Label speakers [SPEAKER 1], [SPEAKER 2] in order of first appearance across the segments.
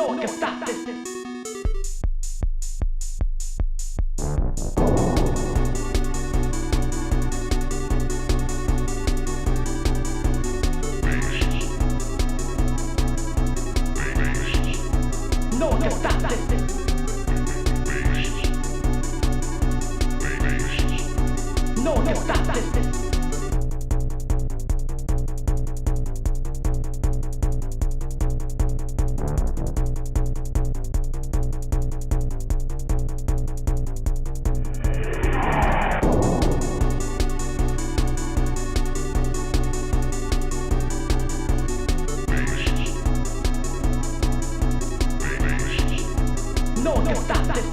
[SPEAKER 1] No one can stop this. No one can stop this. No one can stop this. No one can stop this. No one can stop this.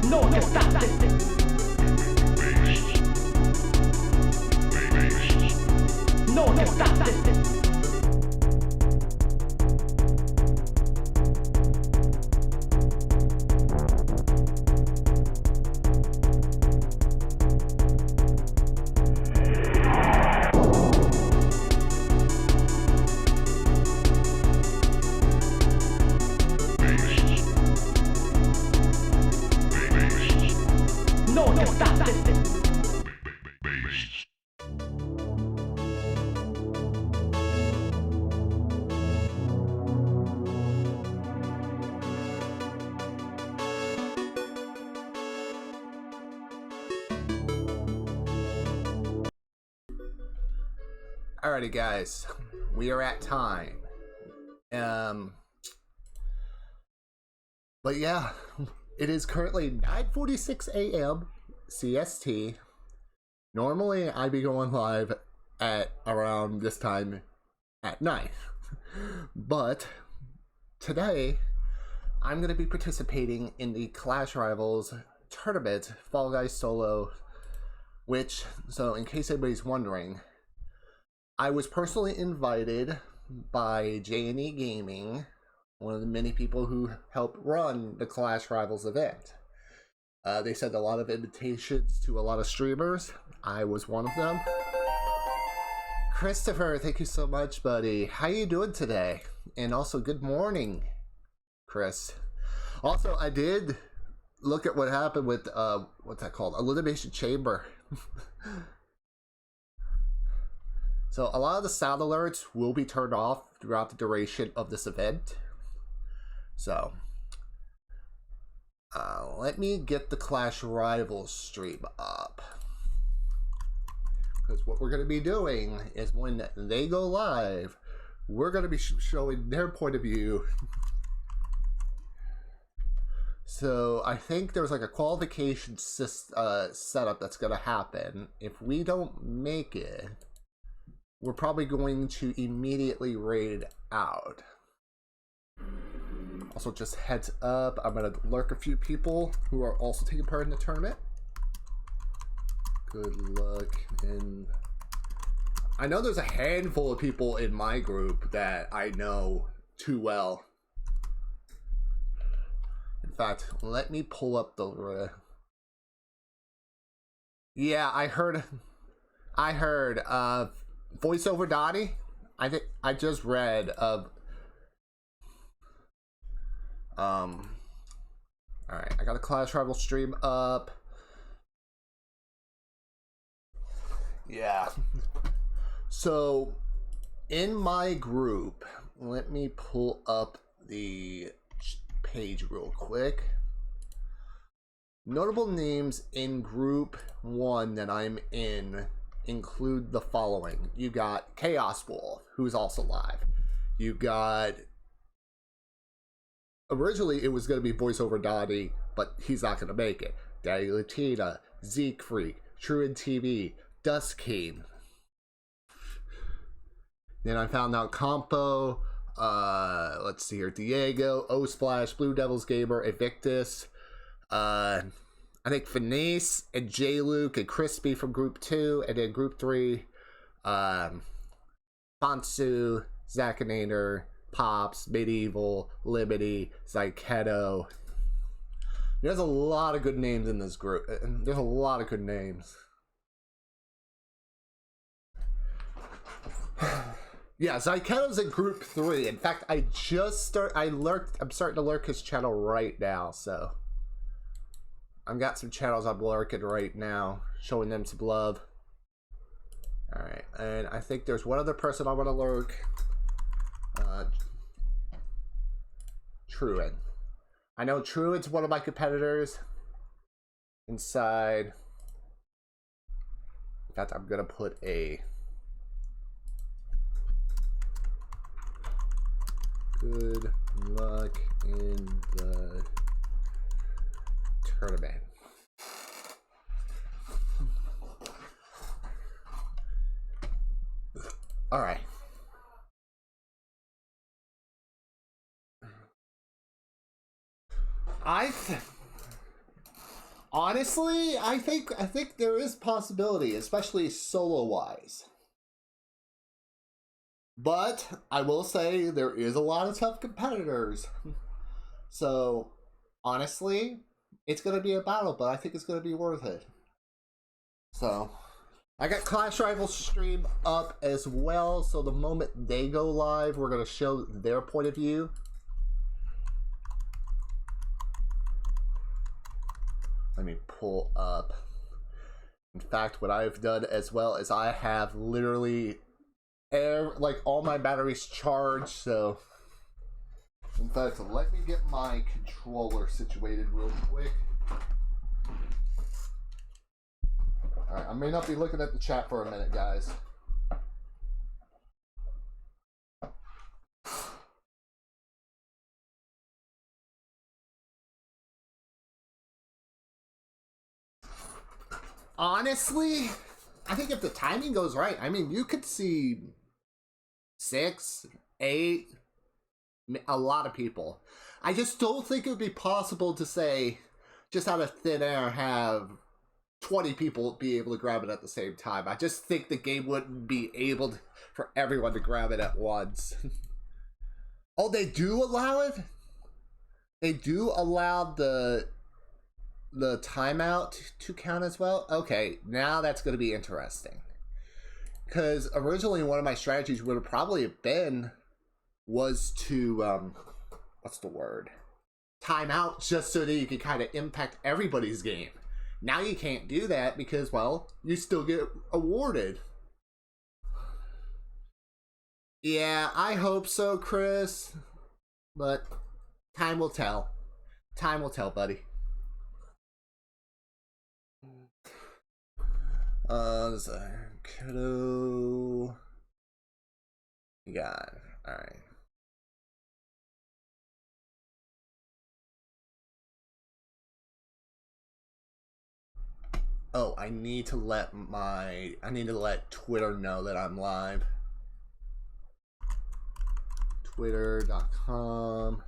[SPEAKER 1] No one can stop this. No one can stop this.
[SPEAKER 2] Alrighty guys, we are at time. But yeah, it is currently 9:46 a.m. CST. Normally I'd be going live at around this time at night. But today I'm going to be participating in the Clash Rivals tournament Fall Guys Solo, which, so in case anybody's wondering, I was personally invited by J&E Gaming, one of the many people who helped run the Clash Rivals event. They sent a lot of invitations to a lot of streamers. I was one of them. Christopher, thank you so much, buddy. How you doing today? And also, good morning, Chris. Also, I did look at what happened with what's that called? Elimination Chamber. So a lot of the sound alerts will be turned off throughout the duration of this event. So let me get the Clash Rivals stream up. Because what we're going to be doing is when they go live, we're going to be showing their point of view. So I think there's like a qualification setup that's going to happen. If we don't make it, we're probably going to immediately raid out. Also, just heads up, I'm going to lurk a few people who are also taking part in the tournament. Good luck. And I know there's a handful of people in my group that I know too well. In fact, let me pull up the... yeah, I heard voiceover Dottie. I think I just read of all right, I got a Clash Rival stream up. Yeah. So in my group, let me pull up the page real quick. Notable names in group 1 that I'm in include the following. You got Chaos Wolf, who's also live. You got, originally it was going to be voiceover Dottie, but he's not going to make it. Daddy Latina, Zeke Freak, Truant TV, Dust King. Then I found out Compo, let's see here, Diego, O Splash, Blue Devils Gamer, Evictus, I think Finesse and J Luke and Crispy from group 2, and then group 3, Fonsu, Zakinator, Pops, Medieval, Liberty, Zyketo. There's a lot of good names in this group. There's a lot of good names. Yeah, Zyketo's in group 3. In fact, I'm starting to lurk his channel right now, so I've got some channels I'm lurking right now, showing them some love. Alright, and I think there's one other person I want to lurk. Truant. I know Truant's one of my competitors inside. In fact, I'm gonna put a good luck in the tournament. All right. Honestly, I think there is possibility, especially solo wise. But I will say there is a lot of tough competitors. So honestly, it's gonna be a battle, but I think it's gonna be worth it. So I got Clash Rivals stream up as well, so the moment they go live, we're gonna show their point of view. Let me pull up. In fact, what I've done as well is I have literally like all my batteries charged, so in fact, let me get my controller situated real quick. Alright, I may not be looking at the chat for a minute, guys. Honestly, I think if the timing goes right, I mean, you could see 6, 8, a lot of people. I just don't think it would be possible to say, just out of thin air, have 20 people be able to grab it at the same time. I just think the game wouldn't be able for everyone to grab it at once. Oh, they do allow it? They do allow the timeout to count as well? Okay, now that's going to be interesting. Because originally one of my strategies would have probably been was to what's the word? Time out, just so that you can kind of impact everybody's game. Now you can't do that because, well, you still get awarded. Yeah, I hope so, Chris. But time will tell. Time will tell, buddy. Kiddo. You got it. Alright. Oh, I need to let Twitter know that I'm live. Twitter.com.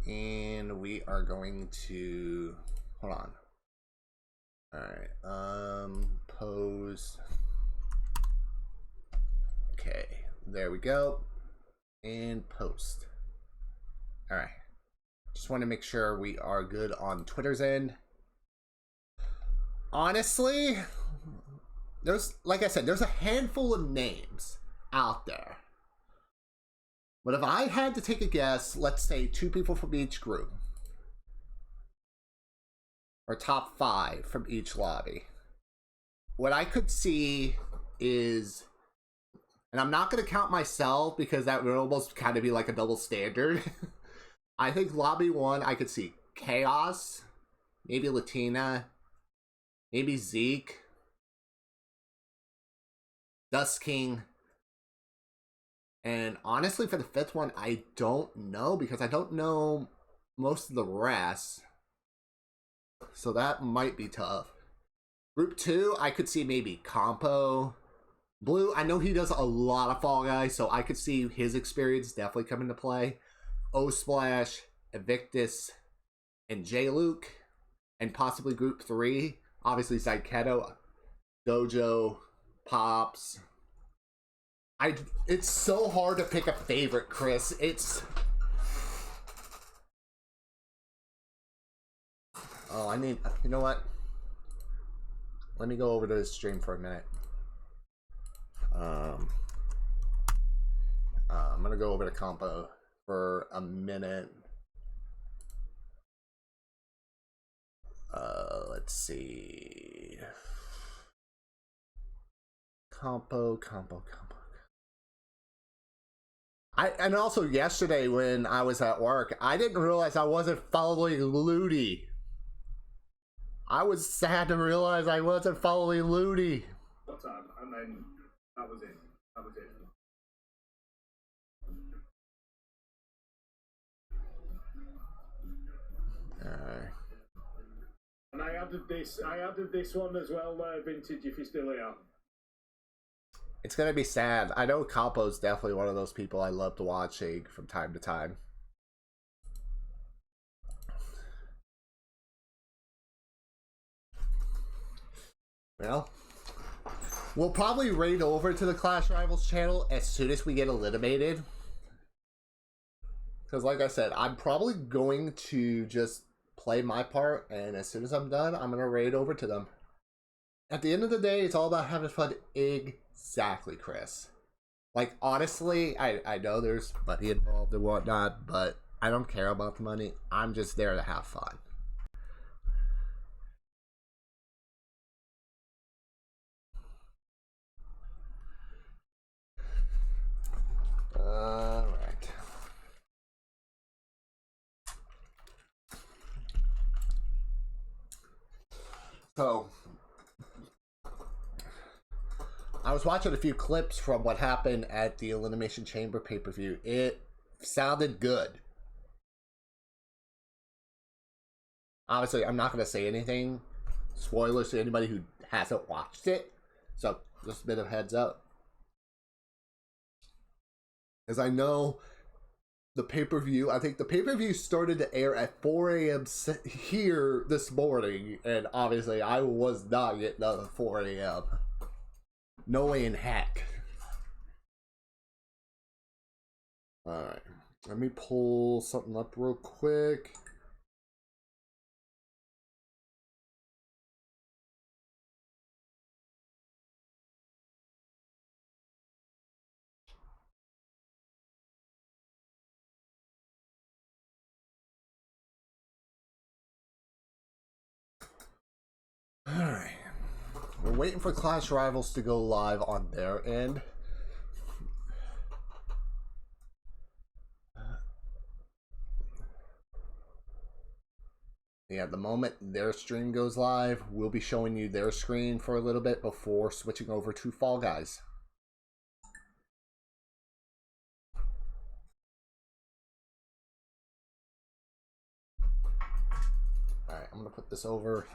[SPEAKER 2] And we are going to hold on. Alright, pose. Okay, there we go. And post. Alright. Just want to make sure we are good on Twitter's end. Honestly, like I said, there's a handful of names out there. But if I had to take a guess, let's say 2 people from each group. Or top 5 from each lobby. What I could see is, and I'm not going to count myself because that would almost kind of be like a double standard. I think lobby 1, I could see Chaos, maybe Latina, maybe Zeke, Dust King, and honestly for the 5th one, I don't know because I don't know most of the rest. So that might be tough. Group 2, I could see maybe Compo. Blue, I know he does a lot of Fall Guys, so I could see his experience definitely come into play. O-Splash, Evictus, and J-Luke. And possibly Group 3, obviously Zyketo, Dojo, Pops. It's so hard to pick a favorite, Chris. Oh, you know what? Let me go over to the stream for a minute. I'm gonna go over to Compo for a minute. Let's see. Compo. And also yesterday when I was at work, I didn't realize I wasn't following Ludi. I was sad to realize I wasn't following Ludi.
[SPEAKER 3] What's up? And then that was it.
[SPEAKER 2] Alright.
[SPEAKER 3] And I added this one as well, Vintage, if you're still here.
[SPEAKER 2] It's gonna be sad. I know Campo's definitely one of those people I love to watching from time to time. Well, we'll probably raid over to the Clash Rivals channel as soon as we get eliminated. Because like I said, I'm probably going to just play my part, and as soon as I'm done, I'm going to raid over to them. At the end of the day, it's all about having fun. Exactly, Chris. Like, honestly, I know there's money involved and whatnot, but I don't care about the money. I'm just there to have fun. Alright. So, I was watching a few clips from what happened at the Elimination Chamber pay-per-view. It sounded good. Obviously, I'm not going to say anything. Spoilers to anybody who hasn't watched it. So, just a bit of heads up. As I know, the pay-per-view, I think the pay-per-view started to air at 4 a.m. here this morning. And obviously, I was not getting up at 4 a.m. No way in heck. Alright. Let me pull something up real quick. waiting for Clash Rivals to go live on their end. Yeah, the moment their stream goes live, we'll be showing you their screen for a little bit before switching over to Fall Guys. Alright, I'm going to put this over.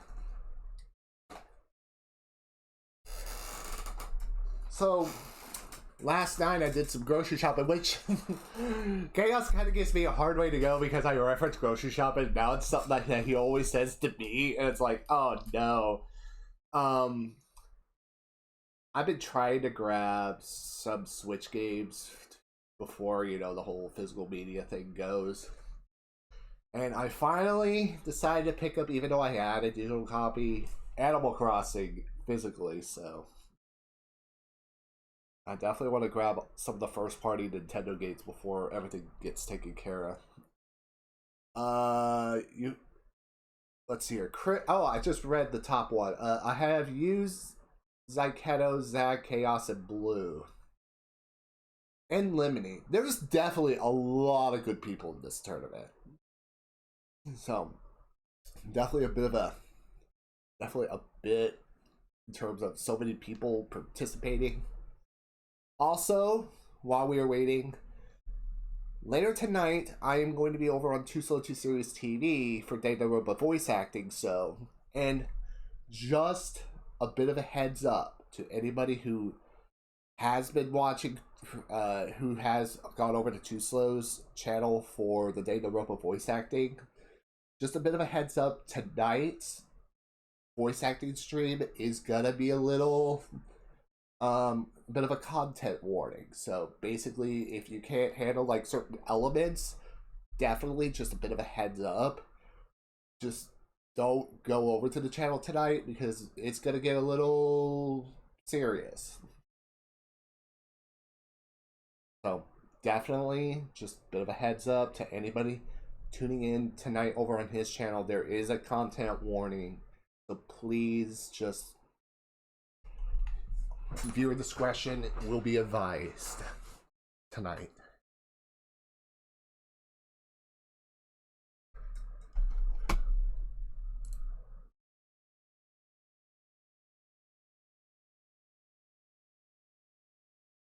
[SPEAKER 2] So, last night I did some grocery shopping, which Chaos kind of gives me a hard way to go because I reference grocery shopping. Now it's something that he always says to me, and it's like, oh no. I've been trying to grab some Switch games before, you know, the whole physical media thing goes. And I finally decided to pick up, even though I had a digital copy, Animal Crossing physically, so I definitely want to grab some of the first-party Nintendo games before everything gets taken care of. Let's see here. Oh, I just read the top one. I have used Zyketo, Zag, Chaos, and Blue. And Lemony. There's definitely a lot of good people in this tournament. So, definitely a bit in terms of so many people participating. Also, while we are waiting, later tonight, I am going to be over on Too Slow Too Serious TV for Data Robot voice acting, so, and just a bit of a heads up to anybody who has been watching, who has gone over to Too Slow's channel for the Data Robot voice acting. Just a bit of a heads up, tonight's voice acting stream is gonna be a little, bit of a content warning. So basically, if you can't handle like certain elements, definitely just a bit of a heads up. Just don't go over to the channel tonight because it's gonna get a little serious. So definitely just a bit of a heads up to anybody tuning in tonight over on his channel. There is a content warning, so please just viewer discretion will be advised tonight.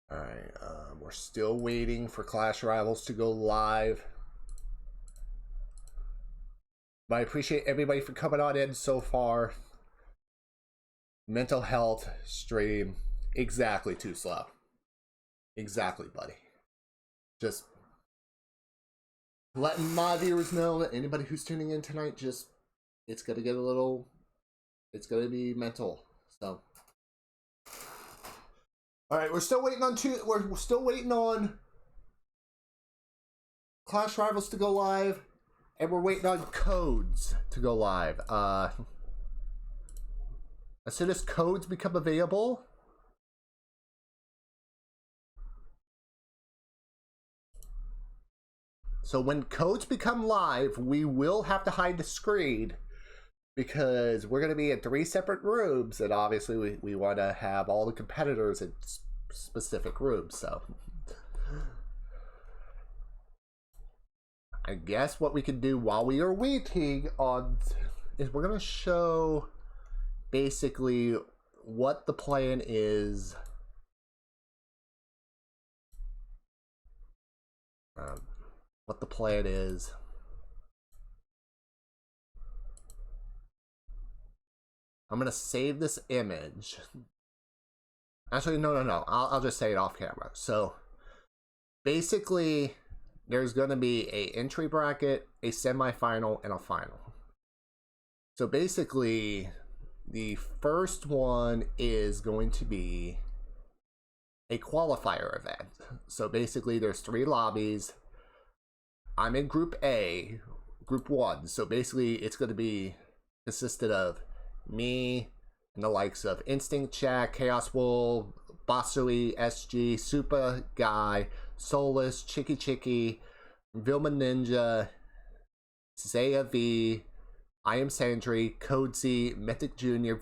[SPEAKER 2] Alright, we're still waiting for Clash Rivals to go live. But I appreciate everybody for coming on in so far. Mental health stream. Exactly, Too Slow. Exactly, buddy. Just letting my viewers know that anybody who's tuning in tonight, just, it's gonna get a little, it's gonna be mental. So, all right, we're still waiting on we're still waiting on Clash Rivals to go live, and we're waiting on codes to go live. As soon as codes become available, so when codes become live, we will have to hide the screen because we're going to be in 3 separate rooms, and obviously we want to have all the competitors in specific rooms. So I guess what we can do while we are waiting on is we're going to show basically what the plan is. What the plan is. I'm gonna save this image. Actually, no. I'll just say it off camera. So basically, there's gonna be a entry bracket, a semifinal, and a final. So basically, the first one is going to be a qualifier event. So basically, there's 3 lobbies. I'm in Group A, Group 1. So basically, it's going to be consisted of me and the likes of Instinct Jack, Chaos Wolf, Basui, SG, Supa Guy, Solus, Chicky, Vilma Ninja, Zaya V, I Am Sandry, Code Z, Mythic Jr.,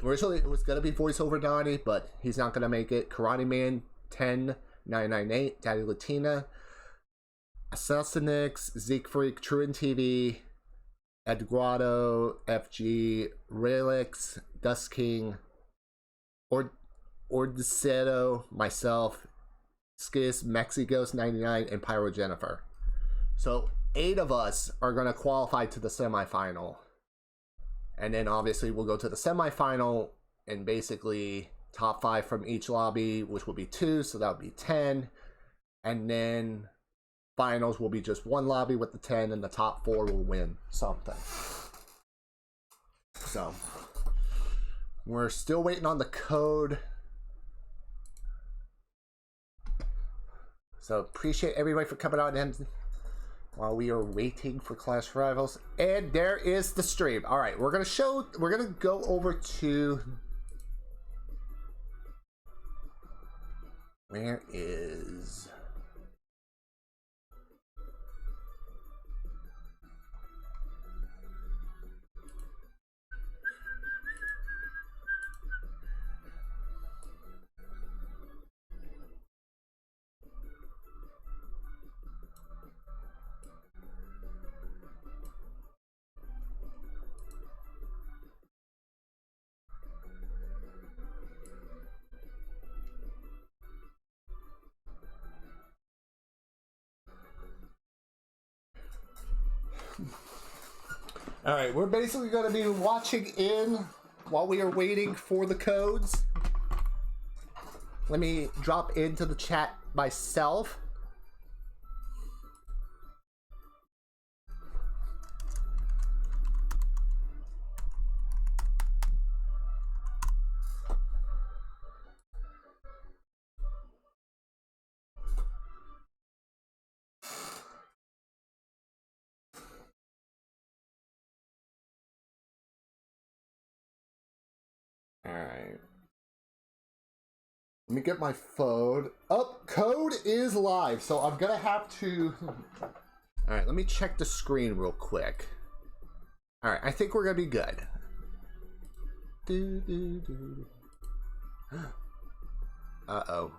[SPEAKER 2] Originally, it was going to be voiceover Donnie, but he's not going to make it. Karate Man 10998, Daddy Latina, Assassinix, Zeke Freak, Truant TV, Eduardo, FG, Relix, Dust King, Ordicero, myself, Skis, Mexigos 99, and Pyro Jennifer. So 8 of us are going to qualify to the semifinal. And then obviously we'll go to the semifinal and basically top 5 from each lobby, which will be 2, so that would be 10. And then finals will be just 1 lobby with the 10, and the top 4 will win something. So we're still waiting on the code. So appreciate everybody for coming out and while we are waiting for Clash Rivals. And there is the stream. All right, we're gonna go over to, where is, all right, we're basically going to be watching in while we are waiting for the codes. Let me drop into the chat myself. Alright. Let me get my phone. Oh, code is live, so I'm gonna have to... Alright, let me check the screen real quick. Alright, I think we're gonna be good. Uh-oh.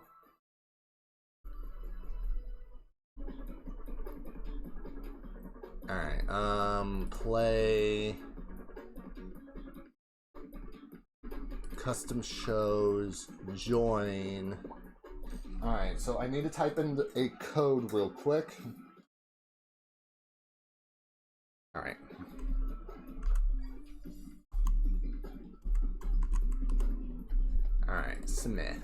[SPEAKER 2] Alright, play... Custom shows, join. Alright, so I need to type in a code real quick. Alright. Alright, submit.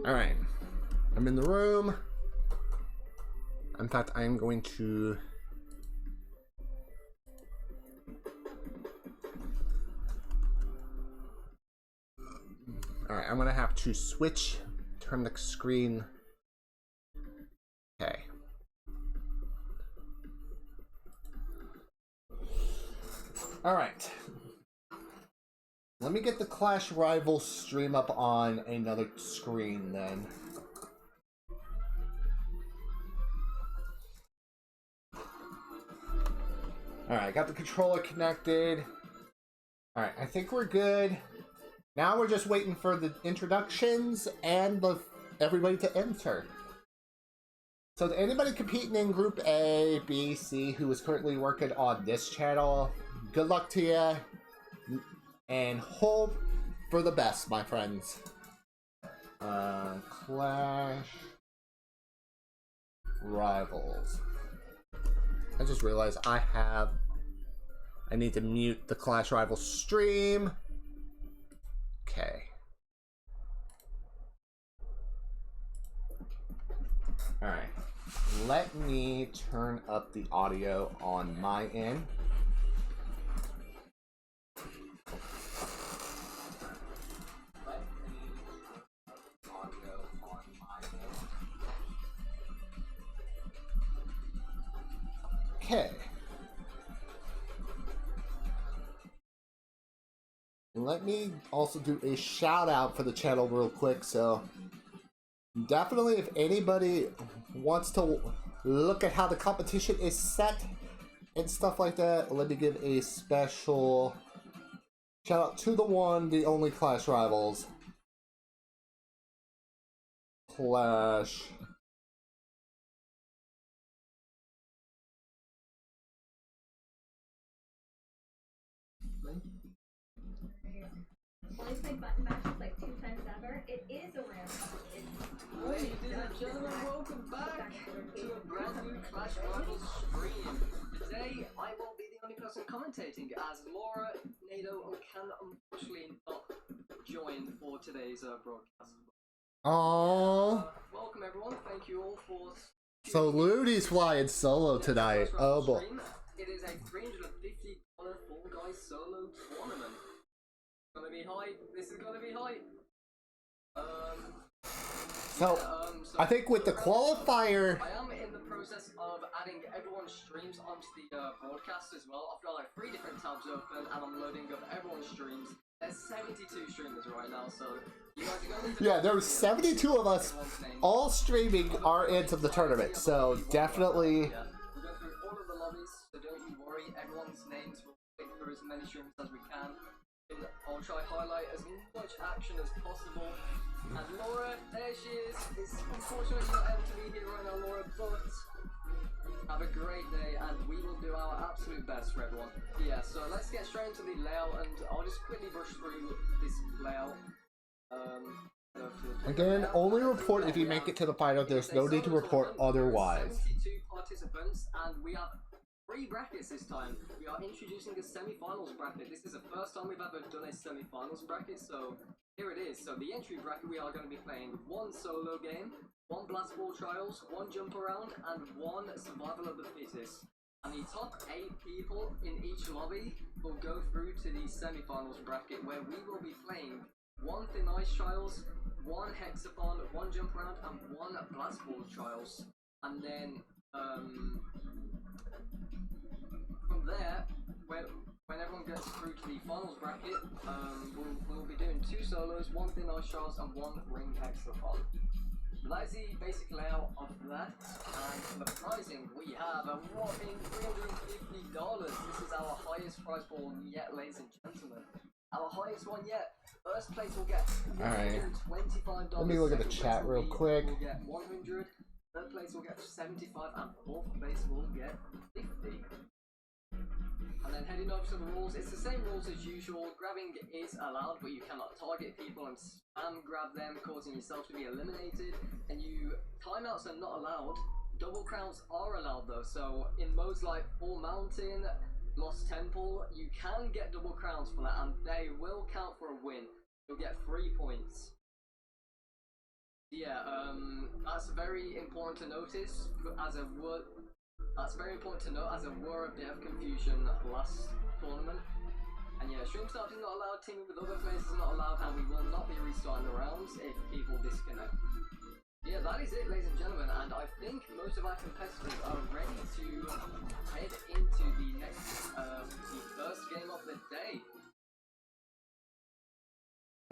[SPEAKER 2] Alright. I'm in the room. In fact, I am going to... Alright, I'm gonna have to switch, turn the screen. Okay. Alright. Let me get the Clash Rivals stream up on another screen then. Alright, got the controller connected. Alright, I think we're good. Now we're just waiting for the introductions and everybody to enter. So anybody competing in Group A, B, C, who is currently working on this channel, good luck to you, and hope for the best, my friends. Clash Rivals. I just realized I need to mute the Clash Rivals stream. Okay. Alright. Let me turn up the audio on my end. Okay. And let me also do a shout out for the channel real quick. So definitely, if anybody wants to look at how the competition is set, and stuff like that, let me give a special shout out to the one, the only Clash Rivals. Clash.
[SPEAKER 4] Only play button mashes like 2 times ever. It is a rare.
[SPEAKER 5] Ladies and gentlemen, welcome back to a brand new Clash Rivals stream. Today, I will be the only person commentating as Laura Nato can unfortunately not join for today's broadcast.
[SPEAKER 2] Aww.
[SPEAKER 5] Welcome everyone, thank you all for...
[SPEAKER 2] So Ludi's flying solo tonight. Oh boy.
[SPEAKER 5] It is a $350 Fall Guys solo tournament. It's gonna be hype. This is gonna be hype.
[SPEAKER 2] So, I think with the qualifier...
[SPEAKER 5] I am in the process of adding everyone's streams onto the broadcast as well. I've got like 3 different tabs open and I'm loading up everyone's streams. There's 72 streamers right now, so you guys are going to...
[SPEAKER 2] Yeah, there were 72 of us all streaming our ends of the tournament, so definitely...
[SPEAKER 5] Yeah. We're going through all of the lobbies, so don't you worry. Everyone's names will click through as many streams as we can. I'll try highlight as much action as possible. And Laura, there she is. It's unfortunately not able to be here right now, Laura, but have a great day and we will do our absolute best for everyone. Yeah, so let's get straight into the layout and I'll just quickly brush through this layout.
[SPEAKER 2] Again, only report if you make it to the final. There's no need to report otherwise.
[SPEAKER 5] 72 participants and we have 3 brackets this time. We are introducing a semi-finals bracket. This is the first time we've ever done a semi-finals bracket, so here it is. So the entry bracket, we are going to be playing 1 solo game, 1 blast ball trials, 1 jump around, and 1 survival of the fittest. And the top 8 people in each lobby will go through to the semi-finals bracket, where we will be playing 1 thin ice trials, 1 hexagon, 1 jump around, and 1 blast ball trials. And then from there, when everyone gets through to the finals bracket, we'll be doing 2 solos, 1 thin ice trials, and 1 ring hexagon. That is the basic layout of that, and for the pricing, we have a whopping $350. This is our highest prize pool yet, ladies and gentlemen. Our highest one yet. First place will get $125.
[SPEAKER 2] Let me look at the chat real quick.
[SPEAKER 5] Will get 100. Third place will get 75, and 4th place will get 50. And then heading over to the rules, it's the same rules as usual. Grabbing is allowed, but you cannot target people and spam grab them, causing yourself to be eliminated. And timeouts are not allowed. Double crowns are allowed though, so in modes like Full Mountain, Lost Temple, you can get double crowns for that, and they will count for a win. You'll get 3 points. Yeah, that's very important to notice, that's very important to note, as there were a bit of confusion last tournament. And yeah, stream starting is not allowed, teaming with other players is not allowed, and we will not be restarting the rounds if people disconnect. Yeah, that is it, ladies and gentlemen, and I think most of our competitors are ready to head into the first game of the day.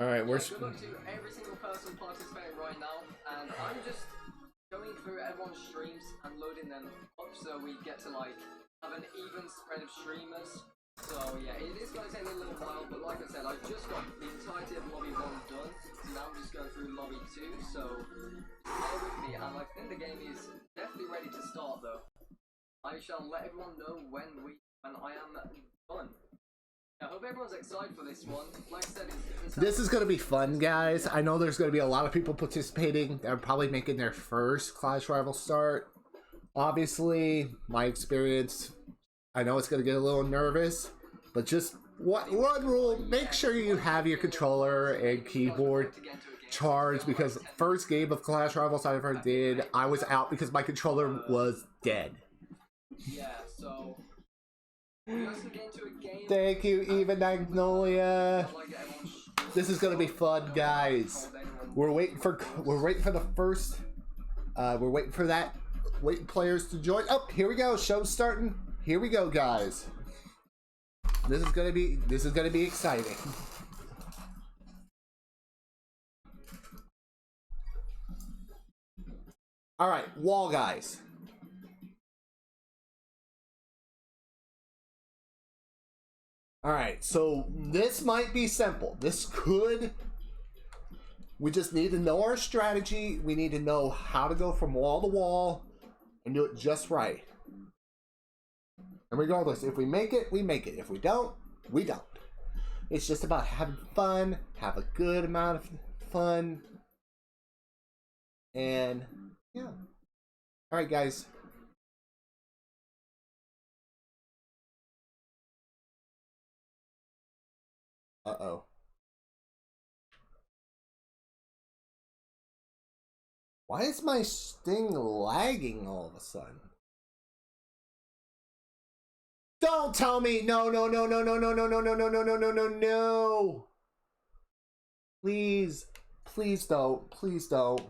[SPEAKER 2] Alright, we're...
[SPEAKER 5] Good luck to every single person participating right now, and I'm just going through everyone's streams and loading them up so we get to like have an even spread of streamers. So yeah, it is going to take a little while, but like I said, I just got the entirety of lobby 1 done, so now I'm just going through lobby 2, so bear with me, and I think the game is definitely ready to start though. I shall let everyone know when I am done. I hope everyone's excited for this one. Like I said,
[SPEAKER 2] This is going to be fun, guys. I know there's going to be a lot of people participating that are probably making their first Clash Rival start. Obviously, my experience, I know it's going to get a little nervous, but just one rule, make sure you have your controller and keyboard charged, because first game of Clash Rivals I ever did, I was out because my controller was dead.
[SPEAKER 5] Yeah, so... We also get into a game.
[SPEAKER 2] Thank you, Eva Magnolia. This is gonna be fun, guys. We're waiting for the first. We're waiting for players to join. Oh, here we go. Show's starting. Here we go, guys. This is gonna be exciting. All right, wall guys. Alright, so this might be simple. This could... We just need to know our strategy. We need to know how to go from wall to wall and do it just right. And regardless, if we make it, we make it. If we don't, we don't. It's just about having fun, have a good amount of fun. And, yeah. Alright, guys. Uh-oh. Why is my Sting lagging all of a sudden? Don't tell me! No, no, no, no, no, no, no, no, no, no, no, no, no, no, no! Please. Please don't. Please don't.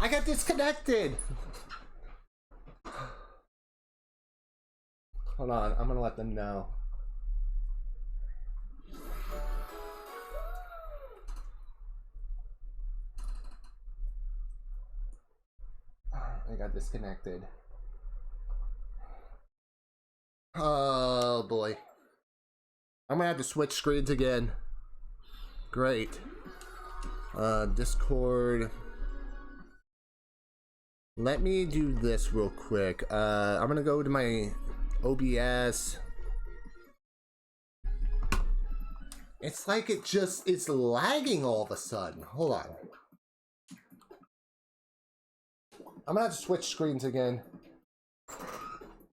[SPEAKER 2] I got disconnected! Hold on, I'm gonna let them know. I got disconnected. Oh boy. I'm gonna have to switch screens again. Great. Discord. Let me do this real quick. I'm gonna go to my OBS. It's like it's lagging all of a sudden. Hold on. I'm gonna have to switch screens again.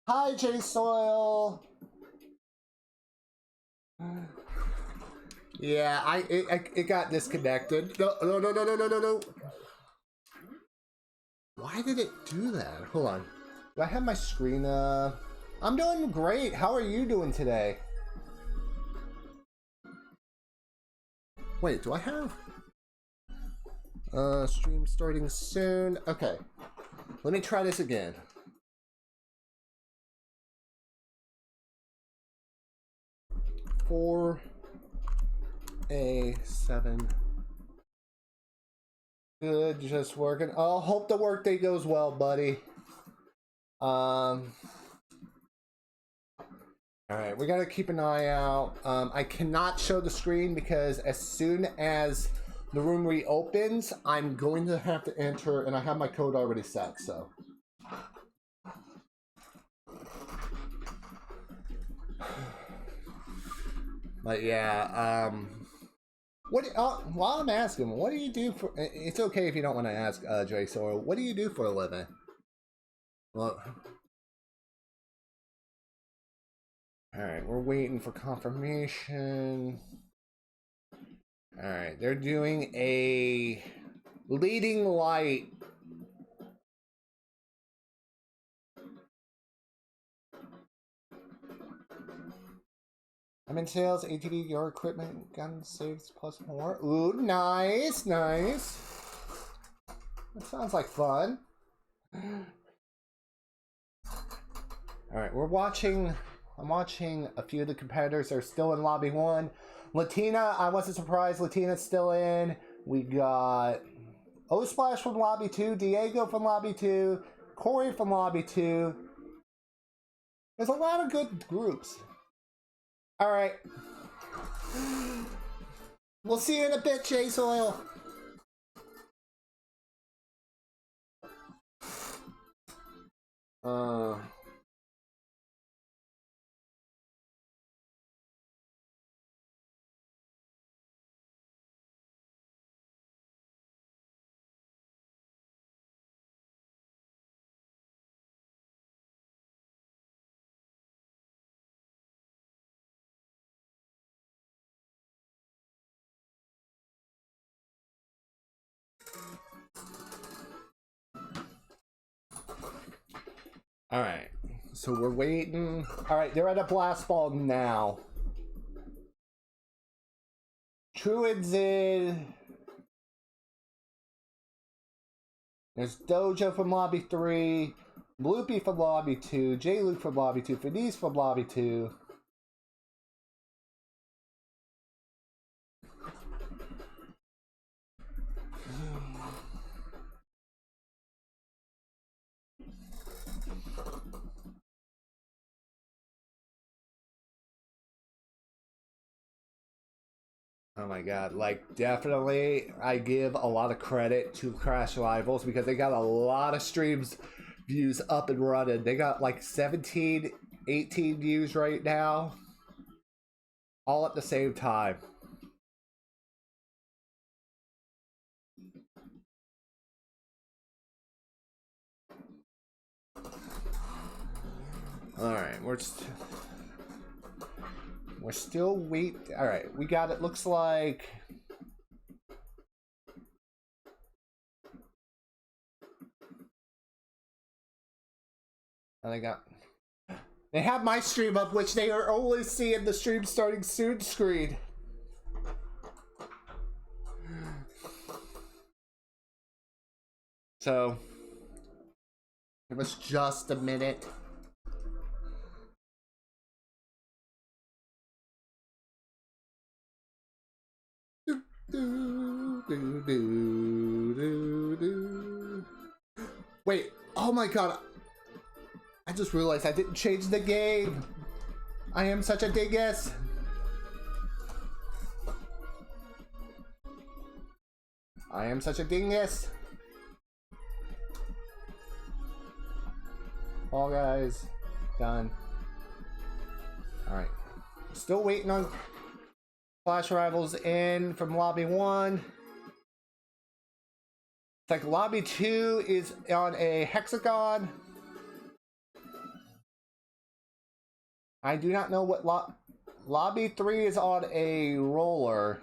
[SPEAKER 2] Hi, J Soil. Yeah, it got disconnected. No, no, no, no, no, no, no, no. Why did it do that? Hold on. Do I have my screen? I'm doing great. How are you doing today? Wait, do I have? Stream starting soon. Okay. Let me try this again. A7. Good, just working. Oh, hope the workday goes well, buddy. Alright, we gotta keep an eye out. I cannot show the screen because as soon as the room reopens, I'm going to have to enter, and I have my code already set, so. But yeah, while I'm asking, what do you do for, it's okay if you don't want to ask, Jay Sora, what do you do for a living? Well, alright, we're waiting for confirmation. Alright, they're doing a leading light. I'm in sales, ATV, your equipment, gun saves plus more. Ooh, nice, nice. That sounds like fun. Alright, we're watching. I'm watching a few of the competitors. They're still in lobby 1. Latina, I wasn't surprised. Latina's still in. We got O-Splash from lobby 2, Diego from lobby 2, Corey from lobby 2. There's a lot of good groups. Alright. We'll see you in a bit, J Soil. Alright, so we're waiting. Alright, they're at a blast ball now. Druids in. There's Dojo from lobby 3, Bloopy from lobby 2, J Luke from lobby 2, Felice from lobby 2. Oh my god, like definitely I give a lot of credit to Crash Rivals because they got a lot of streams views up and running. They got like 17, 18 views right now. All at the same time. Alright, we're still wait. Alright, we got it. Looks like they have my stream up, which they are only seeing the stream starting soon screen. So give us just a minute. Wait, oh my god. I just realized I didn't change the game. I am such a dingus. I am such a dingus. All guys, done. Alright. Still waiting on Flash Rivals in from Lobby 1. It's like Lobby 2 is on a hexagon. I do not know what Lobby 3 is on a roller.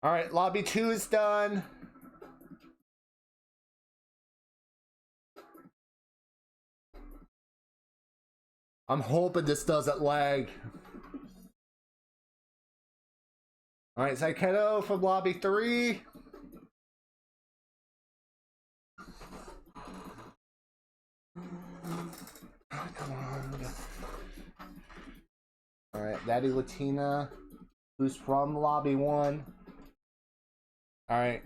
[SPEAKER 2] Alright, Lobby 2 is done. I'm hoping this doesn't lag. Alright, Zyketo from Lobby 3. Oh, come on. Alright, Daddy Latina, who's from Lobby 1. Alright.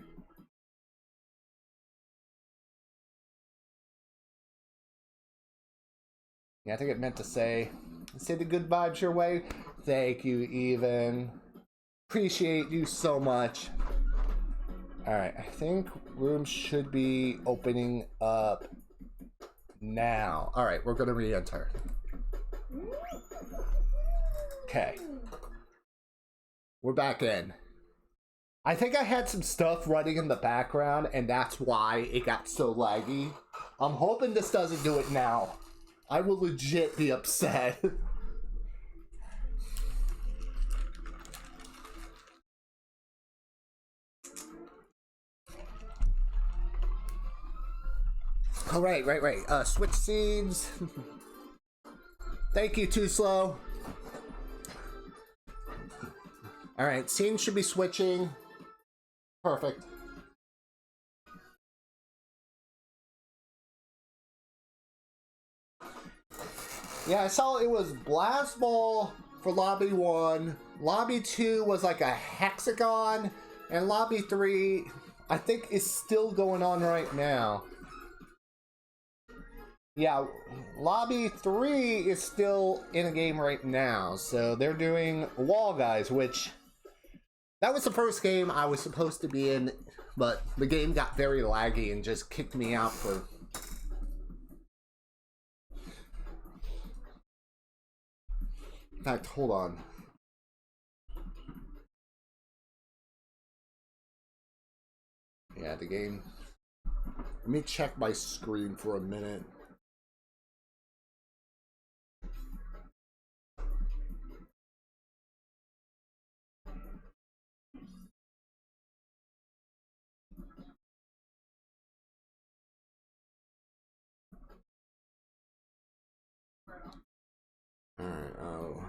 [SPEAKER 2] Yeah, I think it meant to say the good vibes your way. Thank you, Even. Appreciate you so much. Alright, I think rooms should be opening up now. Alright, we're gonna re-enter. Okay. We're back in. I think I had some stuff running in the background and that's why it got so laggy. I'm hoping this doesn't do it now. I will legit be upset. Oh, right. Switch scenes. Thank you, Too Slow. Alright, scenes should be switching. Perfect. Yeah, I saw it was Blast Ball for Lobby 1. Lobby 2 was like a hexagon. And Lobby 3, I think, is still going on right now. Yeah, Lobby 3 is still in a game right now. So they're doing Wall Guys, which... that was the first game I was supposed to be in, but the game got very laggy and just kicked me out for... In fact, hold on. Yeah, the game... let me check my screen for a minute. Alright, oh.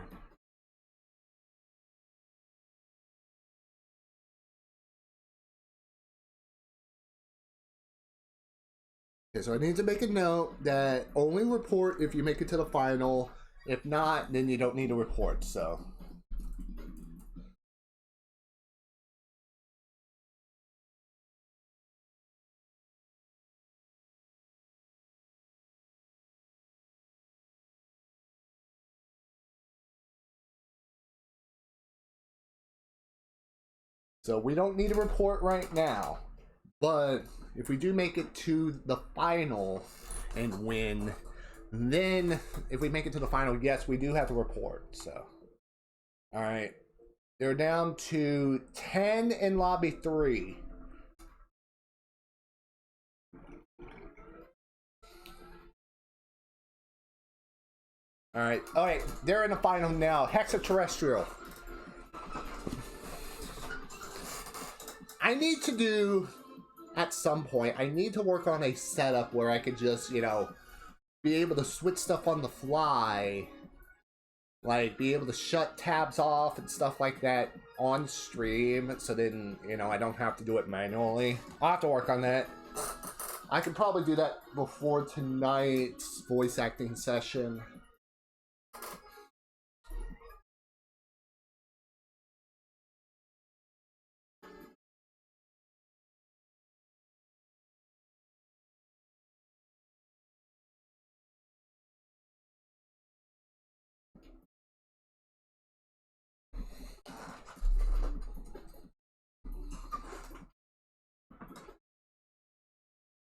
[SPEAKER 2] Okay, so I need to make a note that only report if you make it to the final. If not, then you don't need to report, so... So we don't need a report right now. But if we do make it to the final and win, then if we make it to the final, yes, we do have to report. So, all right. They're down to 10 in lobby 3. All right, they're in the final now. Hexaterrestrial. I need to do, at some point, I need to work on a setup where I could just, you know, be able to switch stuff on the fly. Like, be able to shut tabs off and stuff like that on stream, so then, you know, I don't have to do it manually. I'll have to work on that. I could probably do that before tonight's voice acting session.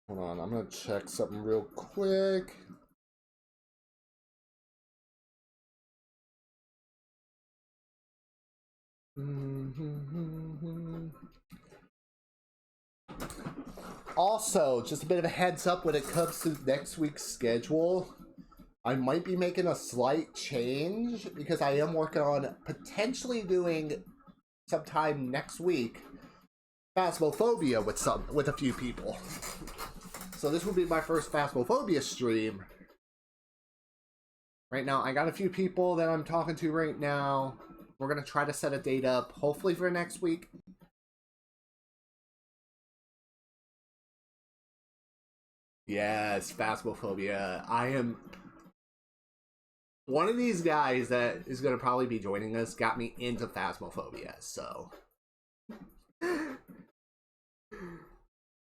[SPEAKER 2] Hold on, I'm gonna check something real quick. Also, just a bit of a heads up when it comes to next week's schedule. I might be making a slight change because I am working on potentially doing sometime next week Phasmophobia with a few people. So this will be my first Phasmophobia stream. Right now, I got a few people that I'm talking to right now. We're gonna try to set a date up, hopefully for next week. Yes, Phasmophobia. I am one of these guys that is gonna probably be joining us. Got me into Phasmophobia, so.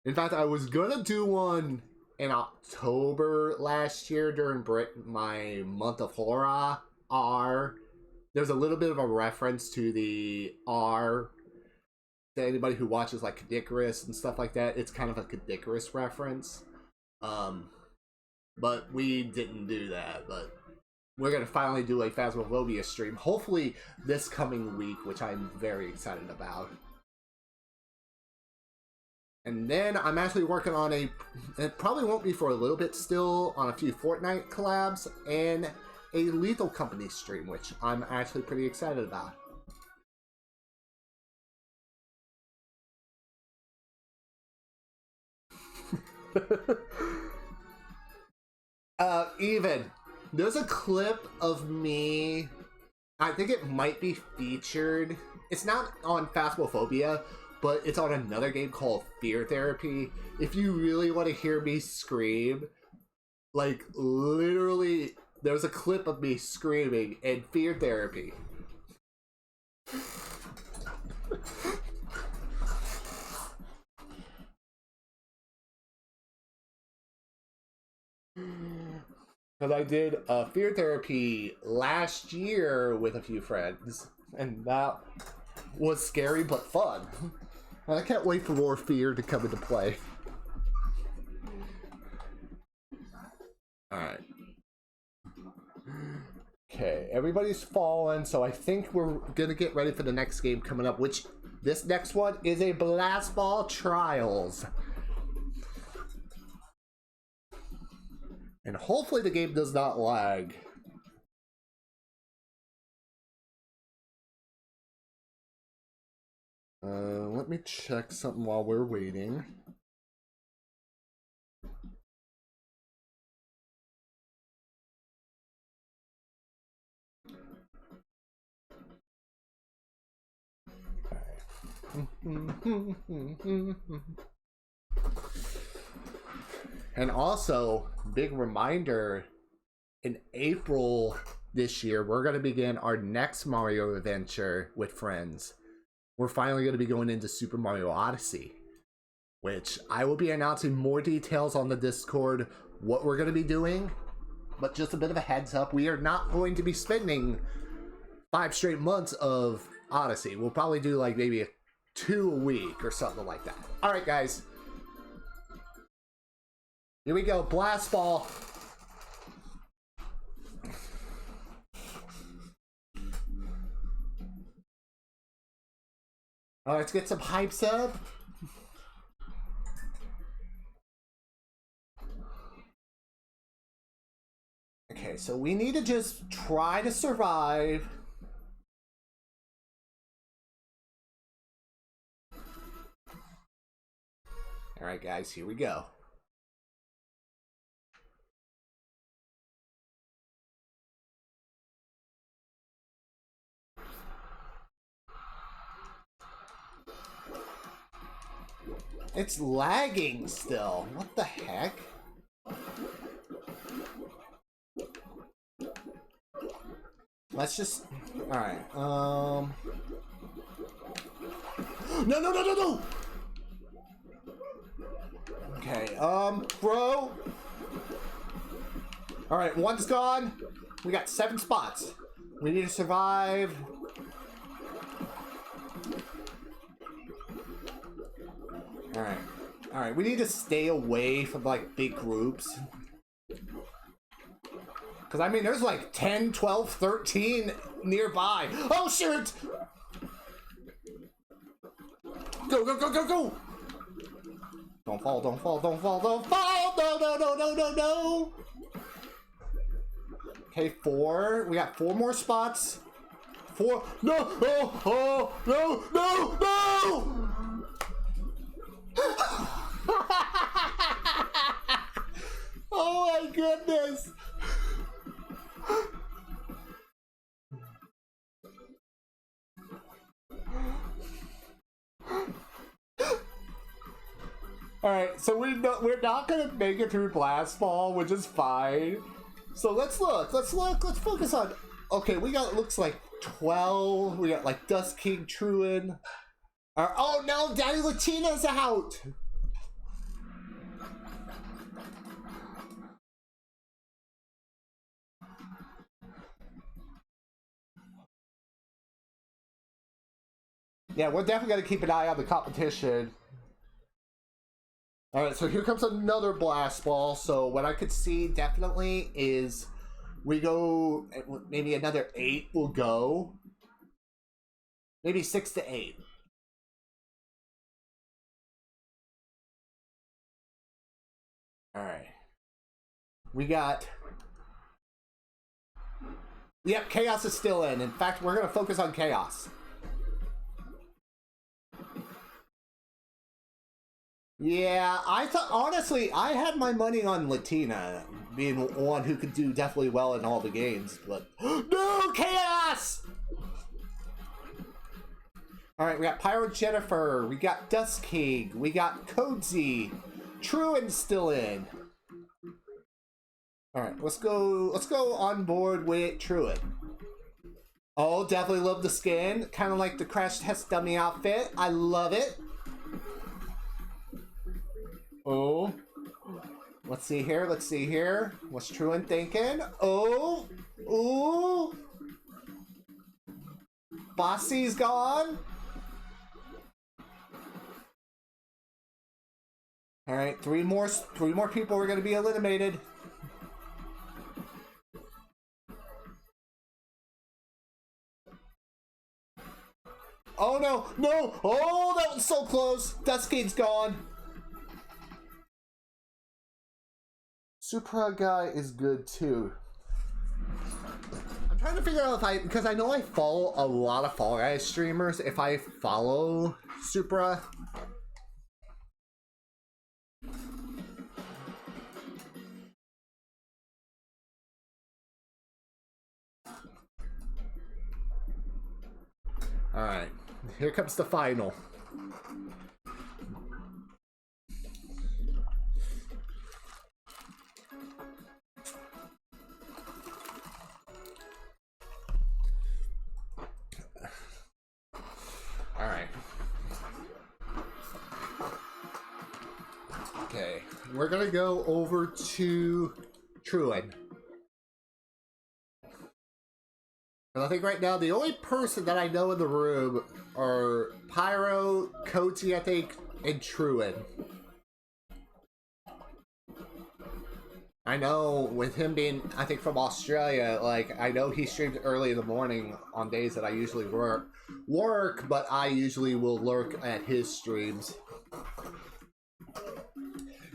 [SPEAKER 2] In fact, I was gonna do one in October last year during my month of horror. There's a little bit of a reference to the R. To anybody who watches like Cadicarus and stuff like that, it's kind of a Cadicarus reference. But we didn't do that. But we're gonna finally do a Phasmophobia stream, hopefully this coming week, which I'm very excited about. And then I'm actually working on it probably won't be for a little bit still, on a few Fortnite collabs and a Lethal Company stream, which I'm actually pretty excited about. Even, there's a clip of me, I think it might be featured, it's not on Phasmophobia, but it's on another game called Fear Therapy. If you really want to hear me scream, like literally, there's a clip of me screaming in Fear Therapy. Because I did Fear Therapy last year with a few friends, and that was scary but fun. I can't wait for more Fear to come into play. Alright. Okay, everybody's fallen, so I think we're gonna get ready for the next game coming up, which this next one is a Blast Ball Trials. And hopefully the game does not lag. Let me check something while we're waiting. And also, big reminder, in April this year, we're going to begin our next Mario adventure with friends. We're finally going to be going into Super Mario Odyssey, which I will be announcing more details on the Discord, what we're going to be doing. But just a bit of a heads up, we are not going to be spending 5 straight months of Odyssey. We'll probably do like maybe 2 a week or something like that. All right, guys. Here we go. Blast ball. All right, let's get some hypes up. Okay, so we need to just try to survive. All right, guys, here we go. It's lagging still. What the heck? Let's just... Alright, No, no, no, no, no! Okay, bro. Alright, one's gone. We got 7 spots. We need to survive. Alright. Alright, we need to stay away from, like, big groups. Because, I mean, there's, like, 10, 12, 13 nearby. Oh, shoot! Go, go, go, go, go! Don't fall, don't fall, don't fall, don't fall! No, no, no, no, no, no! Okay, 4. We got 4 more spots. 4. No! Oh! Oh! No! No! No! Oh my goodness! Alright, so we're not gonna make it through Blast Ball, which is fine. So let's focus on... Okay, we got, looks like 12. We got like Dust King, Truan. Oh no, Daddy Latina's out! Yeah, we're definitely gonna keep an eye on the competition. Alright, so here comes another Blast Ball. So what I could see definitely is we go, maybe another 8 will go. Maybe 6 to 8. Alright. We got... Yep, Chaos is still in. In fact, we're going to focus on Chaos. Yeah, I thought, honestly, I had my money on Latina being one who could do definitely well in all the games, but... No, Chaos! Alright, we got Pyro Jennifer, we got Dust King, we got Cozy, Truan's still in. Alright, let's go on board with Truan. Oh, definitely love the skin. Kind of like the Crash Test Dummy outfit. I love it. Oh. Let's see here, let's see here. What's Truan thinking? Oh. Ooh. Bossy's gone. Alright, three more people are gonna be eliminated. Oh no, no! Oh, that was so close! Dusky's gone. Supra guy is good too. I'm trying to figure out if because I know I follow a lot of Fall Guys streamers, if I follow Supra. Alright, here comes the final. Alright. Okay, we're gonna go over to Truan. But I think right now the only person that I know in the room are Pyro, Coty, I think, and Truin. I know with him being, I think, from Australia, like, I know he streams early in the morning on days that I usually work, but I usually will lurk at his streams.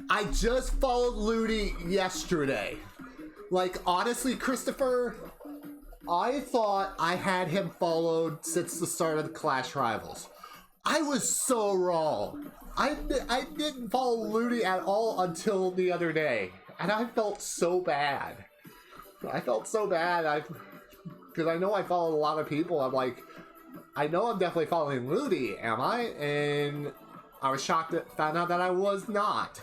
[SPEAKER 2] I just followed Ludi yesterday. Like, honestly, Christopher, I thought I had him followed since the start of the Clash Rivals. I was so wrong. I didn't follow Ludi at all until the other day. And I felt so bad. I felt so bad. Because I know I followed a lot of people. I'm like, I know I'm definitely following Ludi, am I? And I was shocked that found out that I was not.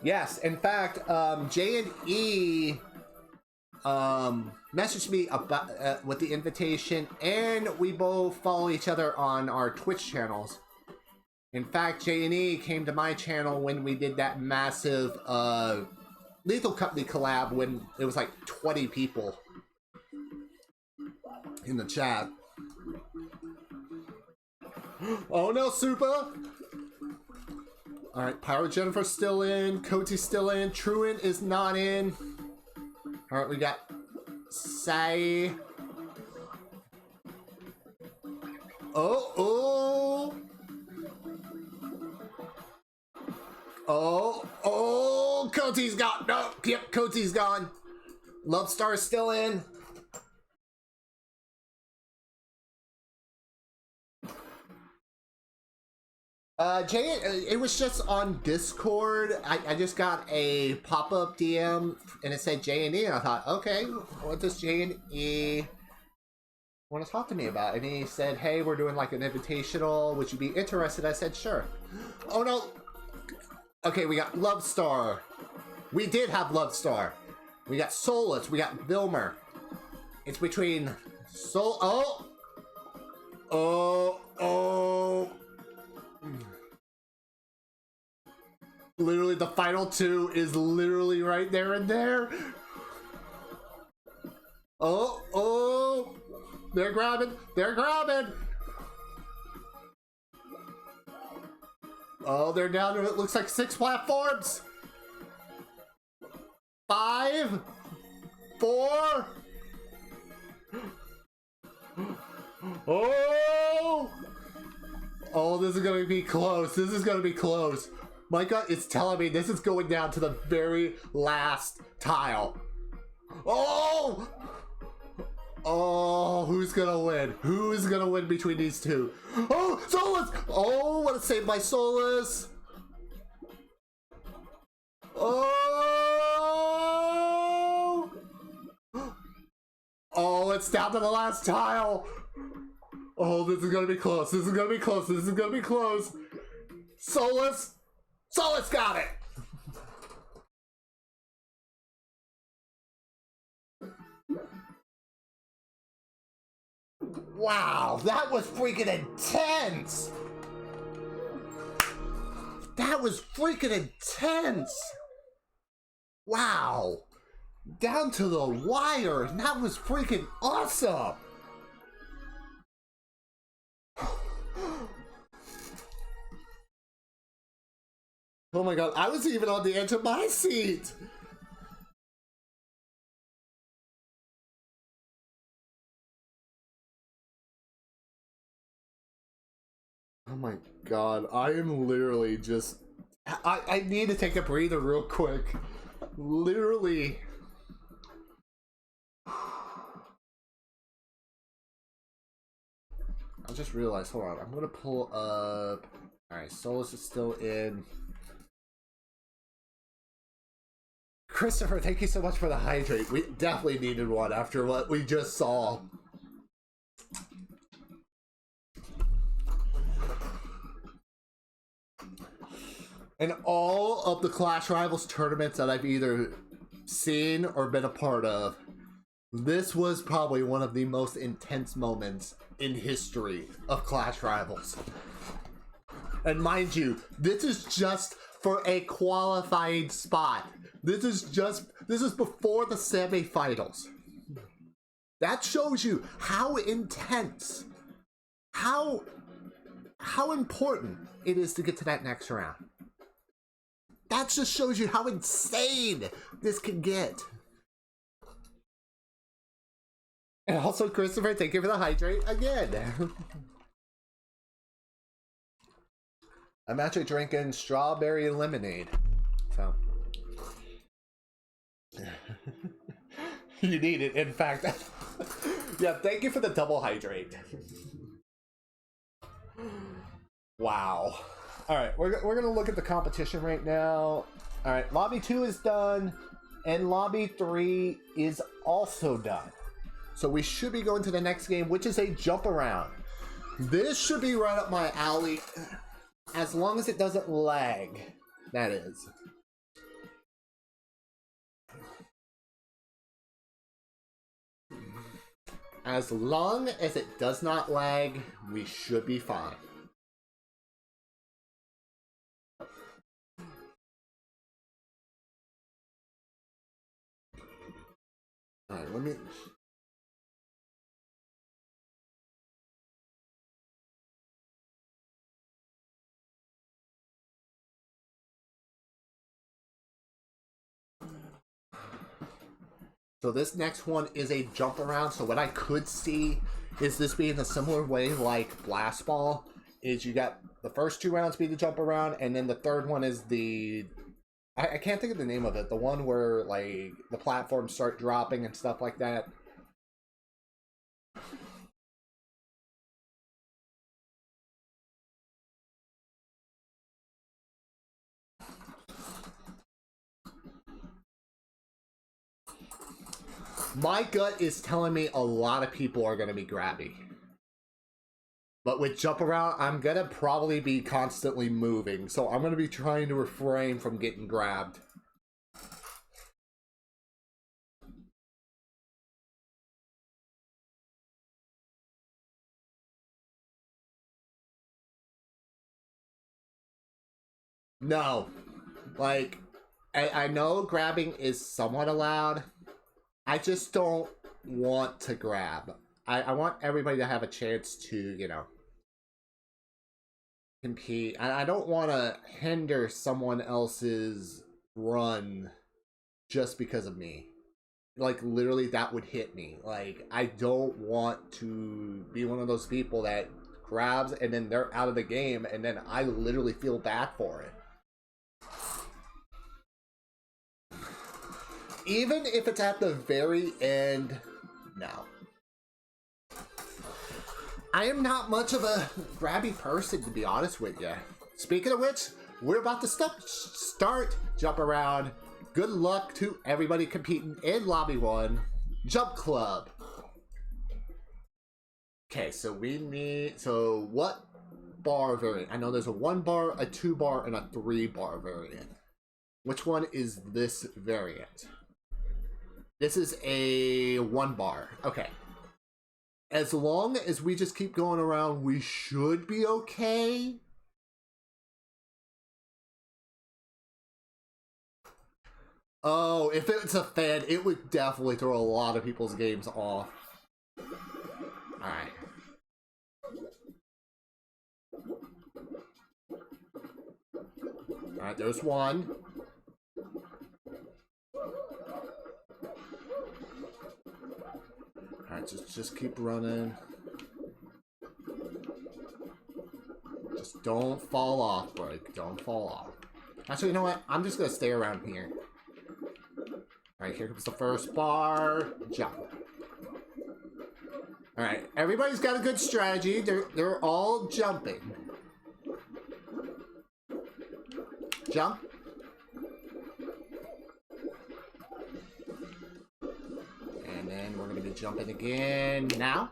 [SPEAKER 2] Yes, in fact, J&E messaged me about with the invitation, and we both follow each other on our Twitch channels. In fact, J&E came to my channel when we did that massive Lethal Company collab when it was like 20 people in the chat. Oh no, Super! Alright, Pyro Jennifer's still in, Coty's still in, Truant is not in. Alright, we got Sai. Oh! Coty's gone. No, yep, Coty's gone. Love Star's still in. It was just on Discord. I just got a pop-up DM and it said J&E, and I thought, okay, what does J&E want to talk to me about? And he said, hey, we're doing like an invitational. Would you be interested? I said, sure. Oh no. Okay, we got Love Star. We did have Love Star. We got Solus. We got Vilmer. It's between Literally, the final two is literally right there and there. They're grabbing. Oh, they're down to, it looks like 6 platforms. 5, 4. Oh, this is gonna be close. My gut is telling me this is going down to the very last tile. Oh, who's gonna win? Who's gonna win between these two? Oh, Solus! Oh, want to save my Solus. Oh, it's down to the last tile. Oh, this is gonna be close. Solus got it. Wow, that was freaking intense. Wow. Down to the wire. That was freaking awesome. Oh my god, I was even on the edge of my seat. Oh my god, I am literally just... I need to take a breather real quick. Literally. I just realized, hold on, I'm gonna pull up... Alright, Solus is still in. Christopher, thank you so much for the hydrate. We definitely needed one after what we just saw. In all of the Clash Rivals tournaments that I've either seen or been a part of, this was probably one of the most intense moments in history of Clash Rivals. And mind you, this is just for a qualifying spot. This is before the semifinals. That shows you how intense, how important it is to get to that next round. That just shows you how insane this can get. And also, Christopher, thank you for the hydrate again. I'm actually drinking strawberry lemonade. So. You need it, in fact. Yeah, thank you for the double hydrate. Wow. Alright, we're going to look at the competition right now. Alright, Lobby 2 is done, and Lobby 3 is also done. So we should be going to the next game, which is a jump around. This should be right up my alley, as long as it doesn't lag, that is. As long as it does not lag, we should be fine. Alright, let me... So this next one is a jump around. So what I could see is this being a similar way like Blast Ball. Is you got the first 2 rounds be the jump around, and then the third one is the... I can't think of the name of it. The one where like the platforms start dropping and stuff like that. My gut is telling me a lot of people are going to be grabby. But with jump around, I'm going to probably be constantly moving. So I'm going to be trying to refrain from getting grabbed. No. Like, I know grabbing is somewhat allowed. I just don't want to grab. I want everybody to have a chance to, you know, compete. I don't want to hinder someone else's run just because of me. Like, literally, that would hit me. Like, I don't want to be one of those people that grabs and then they're out of the game and then I literally feel bad for it. Even if it's at the very end, no. I am not much of a grabby person, to be honest with you. Speaking of which, we're about to start Jump Around. Good luck to everybody competing in Lobby 1. Jump Club. Okay, so we need... So what bar variant? I know there's a 1 bar, a 2 bar, and a 3 bar variant. Which one is this variant? This is a 1 bar. Okay. As long as we just keep going around, we should be okay. Oh, if it's a fan, it would definitely throw a lot of people's games off. Alright. Alright, there's one. Alright, just keep running. Just don't fall off, Blake. Don't fall off. Actually, you know what? I'm just gonna stay around here. Alright, here comes the first bar. Jump. Alright, everybody's got a good strategy. They're all jumping. Jump. And then we're going to be jumping again now.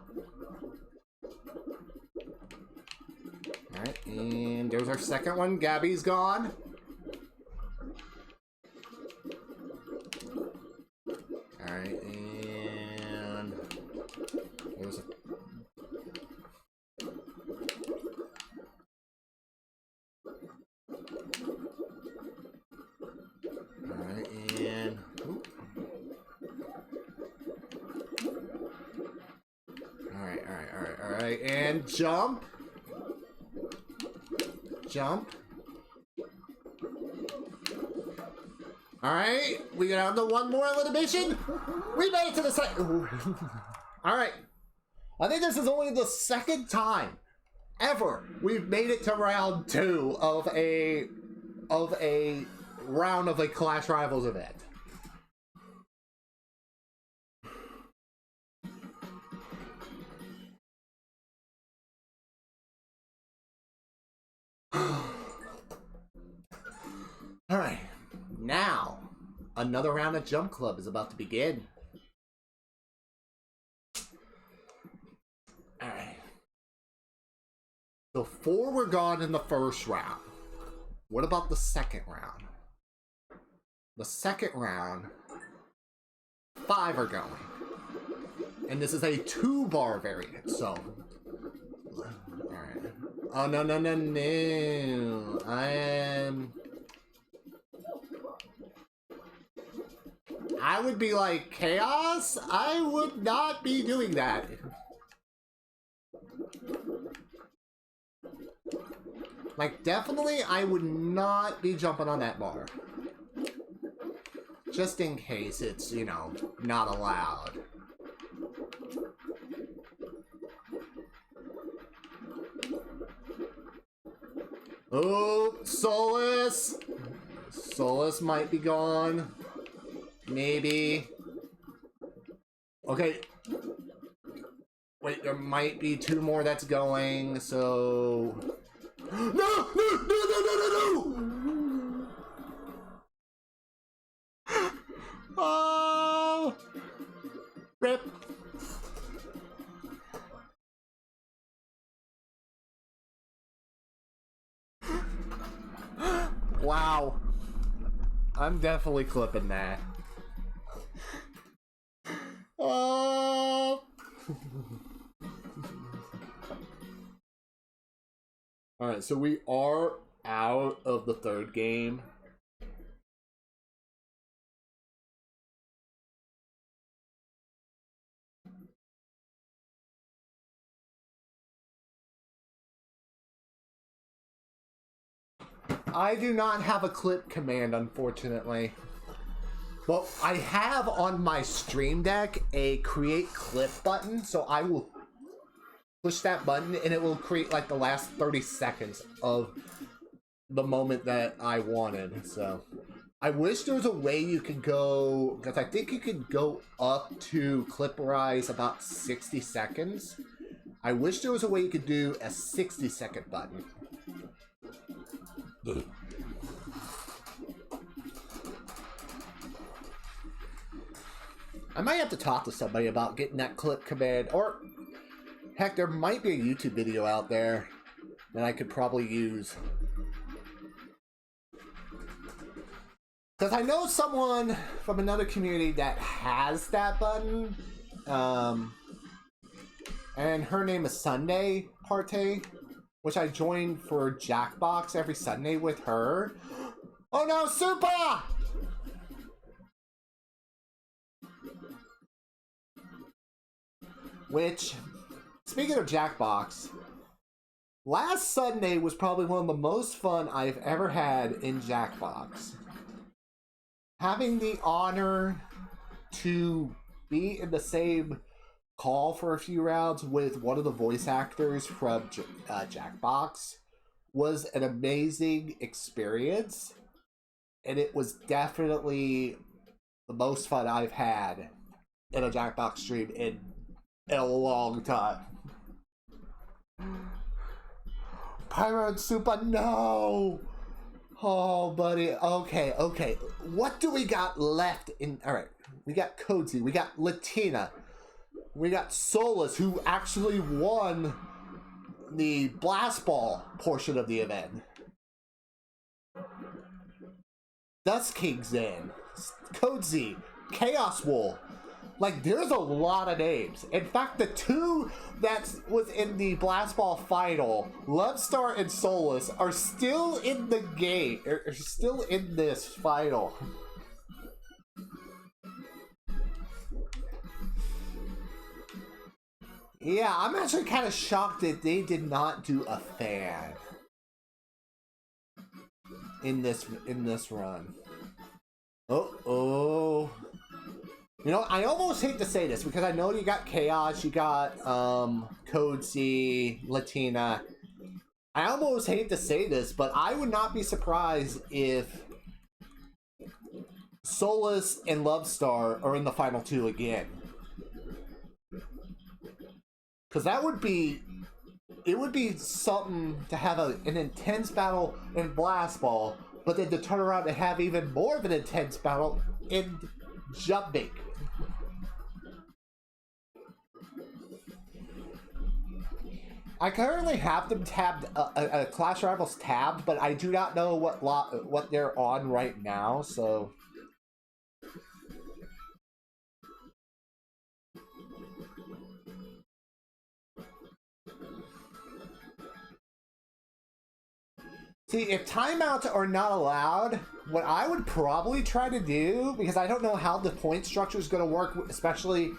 [SPEAKER 2] Alright, and there's our second one. Gabby's gone. Alright, and there's a... Alright, Alright, and jump. Jump. Alright, we got down to one more elimination. We made it to the second. Alright. I think this is only the second time ever we've made it to round 2 of a round of a Clash Rivals event. Alright, now another round of Jump Club is about to begin. Alright. So 4 were gone in the first round. What about the second round? The second round, 5 are going. And this is a 2-bar variant, so. Alright. Oh, no, no, no, no. I would be like, Chaos? I would not be doing that. Like, definitely, I would not be jumping on that bar. Just in case it's, you know, not allowed. Oh, Solus! Solus might be gone. Maybe. Okay. Wait, there might be 2 more that's going, so... No! No! No! No! No! No! No! Oh! Rip. Wow. I'm definitely clipping that. Oh! Alright, so we are out of the 3rd game. I do not have a clip command, unfortunately. But I have on my Stream Deck a create clip button, so I will push that button and it will create like the last 30 seconds of the moment that I wanted. So I wish there was a way you could go, because I think you could go up to clipperize about 60 seconds. I wish there was a way you could do a 60-second button. I might have to talk to somebody about getting that clip command, or heck, there might be a YouTube video out there that I could probably use. Because I know someone from another community that has that button, and her name is Sunday Partey, which I join for Jackbox every Sunday with her. Oh no, Super! Which, speaking of Jackbox, last Sunday was probably one of the most fun I've ever had in Jackbox. Having the honor to be in the same call for a few rounds with one of the voice actors from Jackbox was an amazing experience, and it was definitely the most fun I've had in a Jackbox stream in a long time. Pyro and Super, no! Oh, buddy. Okay, okay. What do we got left in... Alright, we got Cozy, we got Latina, we got Solus, who actually won the Blast Ball portion of the event. Dust King's in. Cozy, Chaos Wool. Like, there's a lot of names. In fact, the 2 that was in the Blast Ball final, Lovestar and Solus, are still in the game. Are still in this final. Yeah, I'm actually kind of shocked that they did not do a fan in this run. Oh. You know, I almost hate to say this because I know you got Chaos, you got Code C, Latina. I almost hate to say this, but I would not be surprised if Solus and Lovestar are in the final two again. Because that would be... It would be something to have an intense battle in Blast Ball, but then to turn around and have even more of an intense battle in Jumping. I currently have them tabbed, Clash Rivals tabbed, but I do not know what they're on right now, so... See, if timeouts are not allowed, what I would probably try to do, because I don't know how the point structure is going to work, especially...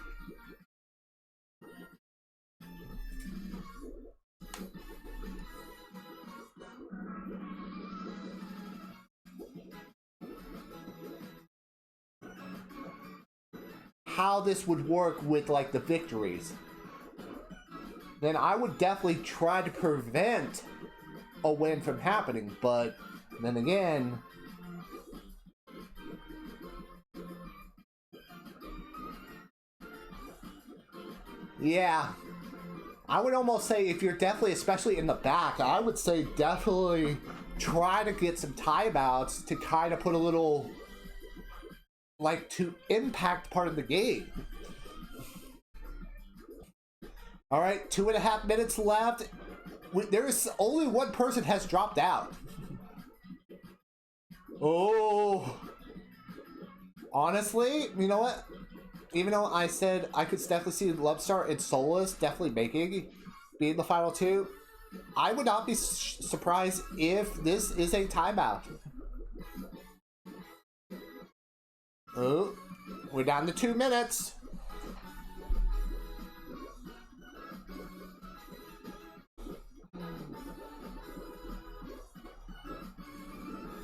[SPEAKER 2] how this would work with, like, the victories. Then I would definitely try to prevent a win from happening, but then again, yeah, I would almost say if you're definitely, especially in the back, I would say definitely try to get some timeouts to kind of put a little, like, to impact part of the game. All right, 2.5 minutes left. There's only one person has dropped out. Oh. Honestly, you know what? Even though I said I could definitely see Lovestar and Solus definitely being the final two, I would not be surprised if this is a timeout. Oh, we're down to 2 minutes.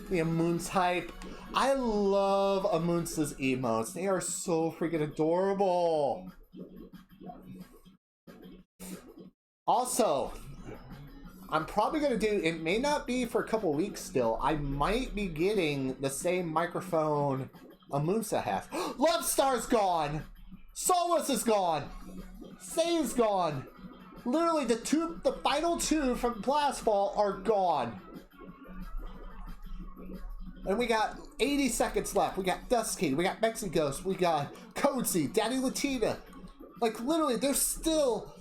[SPEAKER 2] The Amun's hype. I love Amun's emotes. They are so freaking adorable. Also, I'm probably going to do, it may not be for a couple weeks still, I might be getting the same microphone Amunsa has. Lovestar's gone! Solus is gone! Save's gone! Literally, the final two from Blast Ball are gone. And we got 80 seconds left. We got Dusky, we got Mexighost, we got Cozy, Daddy Latina. Like, literally, there's still...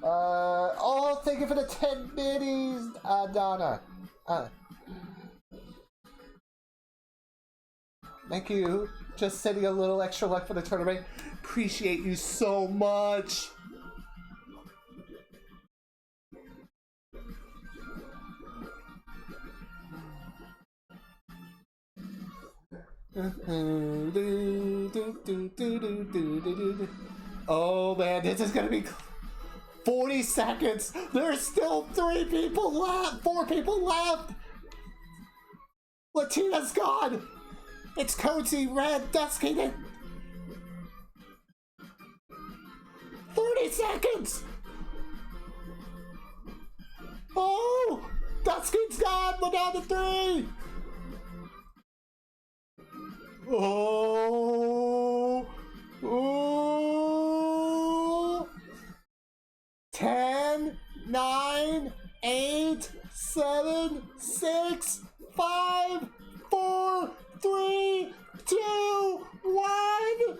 [SPEAKER 2] oh, thank you for the 10 minis, Donna. Thank you. Just sending a little extra luck for the tournament. Appreciate you so much. Oh man, this is gonna be 40 seconds. There's still 3 people left, 4 people left. Latina's gone. It's Cozy, Red, Dusky. 30 seconds. Oh, Dusky's gone. We're down to 3. Oh, oh. 10, 9, 8, 7, 6, 5, 4, 3, 2, 1.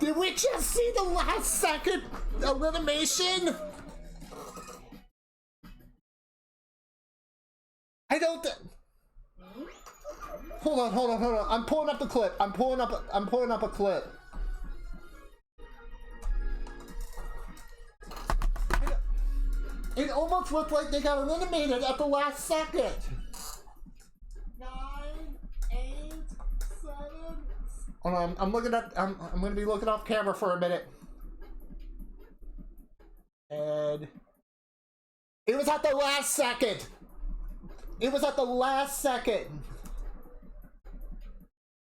[SPEAKER 2] Did we just see the last second elimination? I don't. Hold on. I'm pulling up the clip. I'm pulling up a clip. It almost looked like they got eliminated at the last second. 9, 8, 7. Hold on, I'm looking at. I'm gonna be looking off camera for a minute. And it was at the last second. It was at the last second.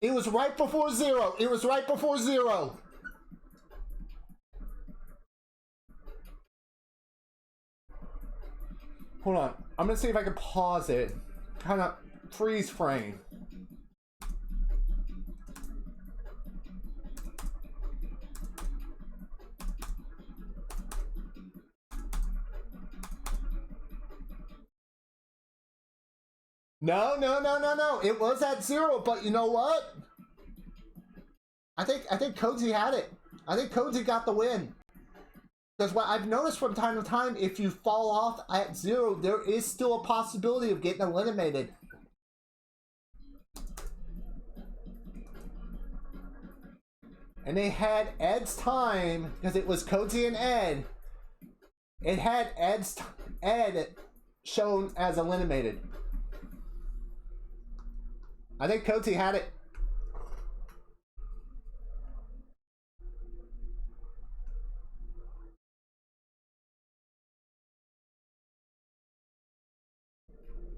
[SPEAKER 2] It was right before 0. It was right before 0. Hold on. I'm gonna see if I can pause it. Kind of freeze frame. No. It was at 0, but you know what? I think Cozy had it. I think Cozy got the win. Because what I've noticed from time to time, if you fall off at 0, there is still a possibility of getting eliminated. And they had Ed's time, because it was Cozy and Ed. It had Ed shown as eliminated. I think Cozy had it.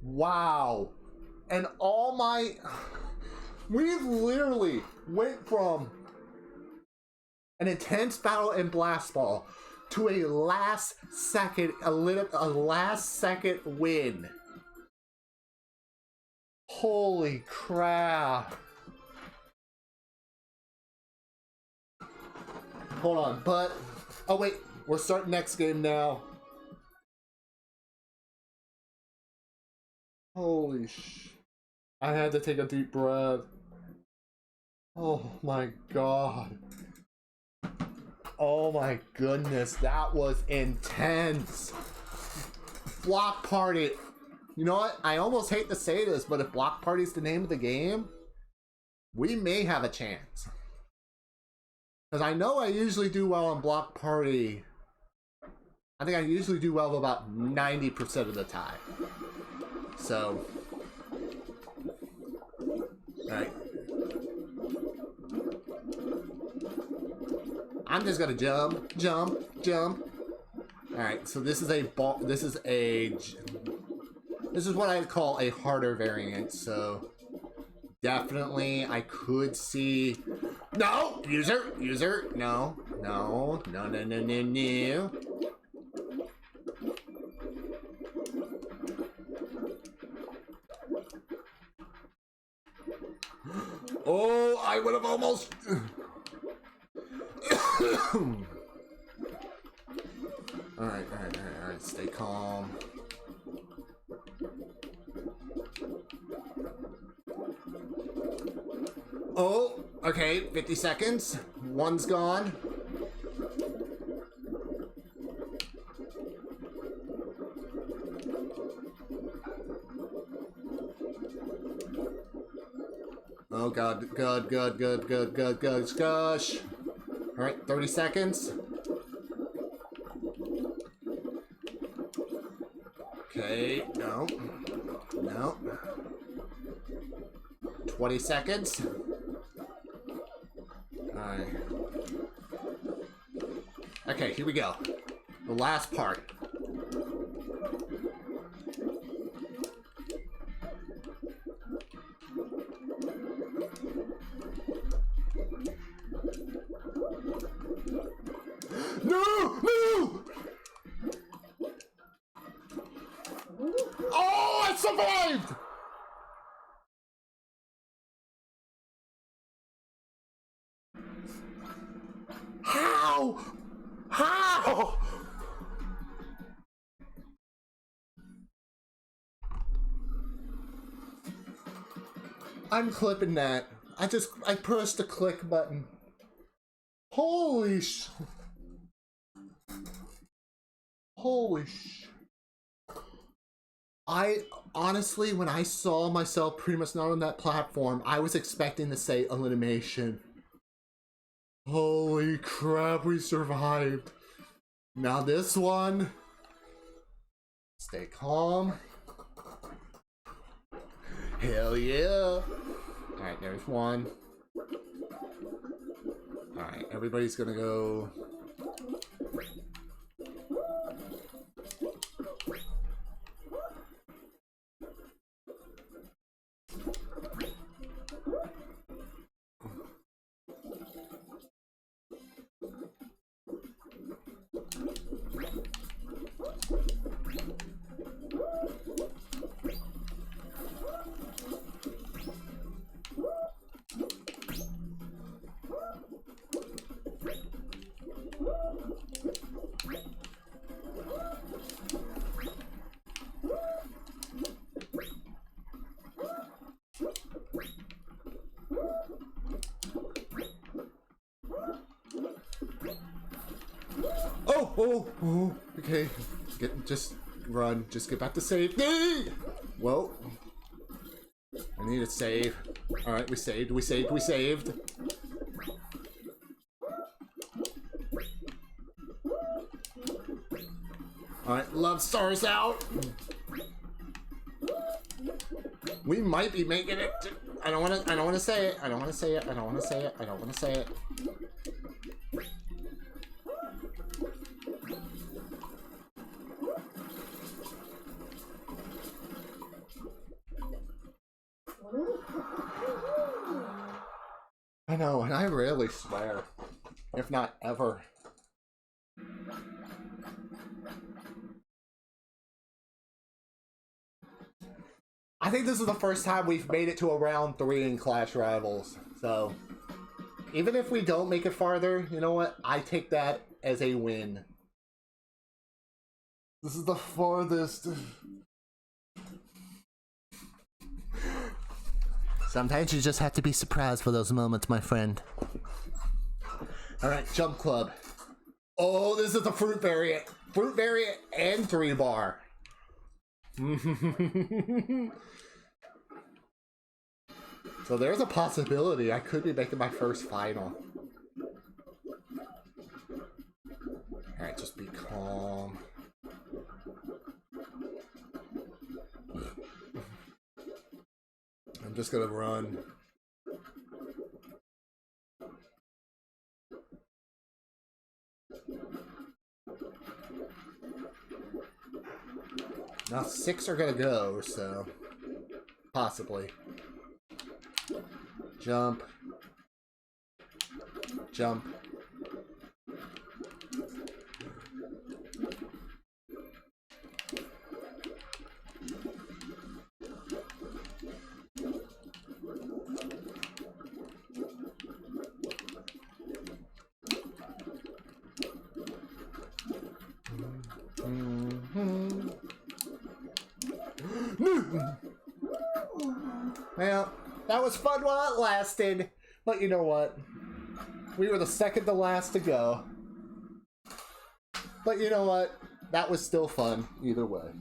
[SPEAKER 2] Wow. And all my... We've literally went from an intense battle in Blast Ball to a last second win. Holy crap. Hold on, but... Oh wait, we're starting next game now. Holy sh... I had to take a deep breath. Oh my god. Oh my goodness, that was intense. Block Party. You know what? I almost hate to say this, but if Block Party's the name of the game, we may have a chance. Because I know I usually do well on Block Party. I think I usually do well about 90% of the time. So, alright. I'm just gonna jump. Alright, so this is a ball. This is what I call a harder variant. So, definitely I could see. No! User! No. Oh, I would have almost... Alright, stay calm. Oh, okay, 50 seconds. One's gone. Oh god, good, gosh. Alright, 30 seconds. Okay, no. 20 seconds. Alright. Okay, here we go. The last part. No! Oh, I survived! How? I'm clipping that. I pressed the click button. Holy sh... I honestly, when I saw myself pretty much not on that platform, I was expecting to say elimination. Holy crap, we survived. Now this one, Stay calm. Hell yeah. Alright, there's one. Alright, everybody's gonna go. Oh, okay. Just run. Just get back to safety. Whoa. I need a save. Alright, we saved. Alright, love stars out. We might be making it. I don't wanna say it. I know, and I rarely swear. If not ever. I think this is the first time we've made it to a round 3 in Clash Rivals. So, even if we don't make it farther, you know what? I take that as a win. This is the farthest. Sometimes you just have to be surprised for those moments, my friend. Alright, Jump Club. Oh, this is the fruit variant. Fruit variant and 3-bar. So there's a possibility I could be making my first final. Alright, just be calm. I'm just gonna run. Now 6 are gonna go, so possibly. Jump. Jump. Well, that was fun while it lasted, but you know what? We were the second to last to go. But you know what? That was still fun, either way.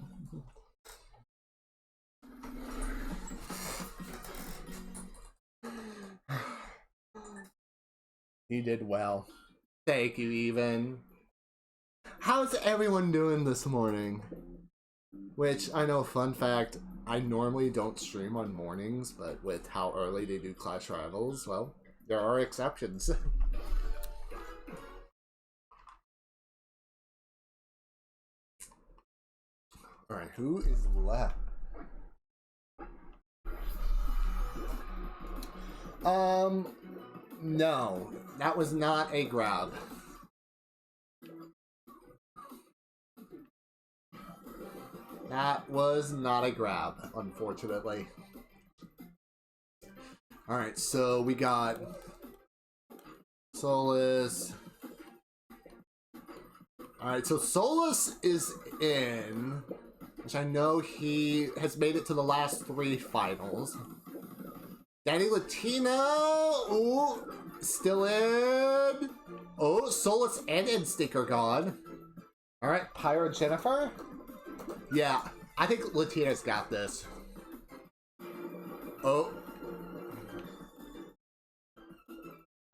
[SPEAKER 2] You did well. Thank you, Even. How's everyone doing this morning? Which, I know, fun fact, I normally don't stream on mornings, but with how early they do Clash Rivals, well, there are exceptions. Alright, who is left? No, that was not a grab. That was not a grab, unfortunately. Alright, so we got Solus. Alright, so Solus is in, which I know he has made it to the last 3 finals. Daddy Latino, ooh, still in. Oh, Solus and Instinct are gone. Alright, Pyro Jennifer. Yeah, I think Latina's got this. Oh.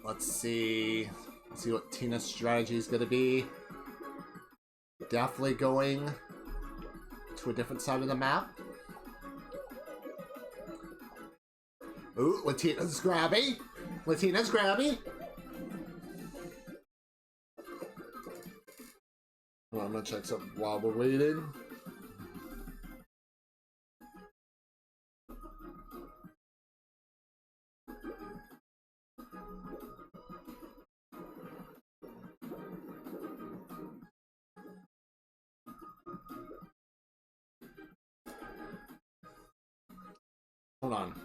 [SPEAKER 2] Let's see. Let's see what Tina's strategy is going to be. Definitely going to a different side of the map. Ooh, Latina's grabby. Latina's grabby. Well, I'm gonna check something while we're waiting. Hold on.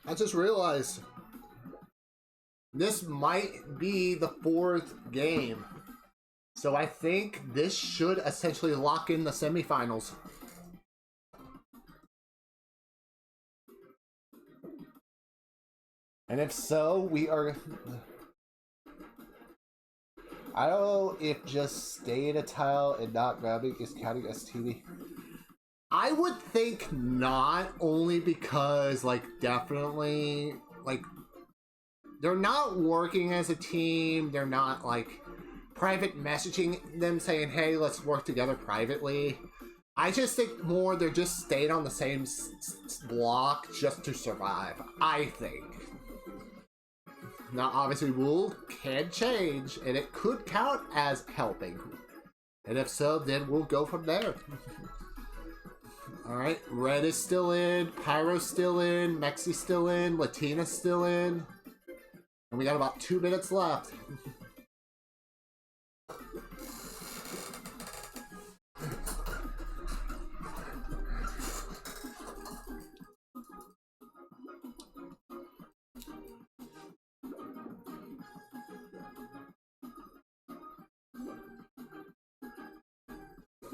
[SPEAKER 2] I just realized this might be the 4th game. So I think this should essentially lock in the semifinals. And if so, we are... I don't know if just staying a tile and not grabbing is counting as TV. I would think not, only because, like, definitely, like, they're not working as a team. They're not, like, private messaging them saying, hey, let's work together privately. I just think more they're just staying on the same block just to survive, I think. Now, obviously, rule can change, and it could count as helping. And if so, then we'll go from there. Alright, Red is still in, Pyro's still in, Mexi's still in, Latina's still in. And we got about 2 minutes left.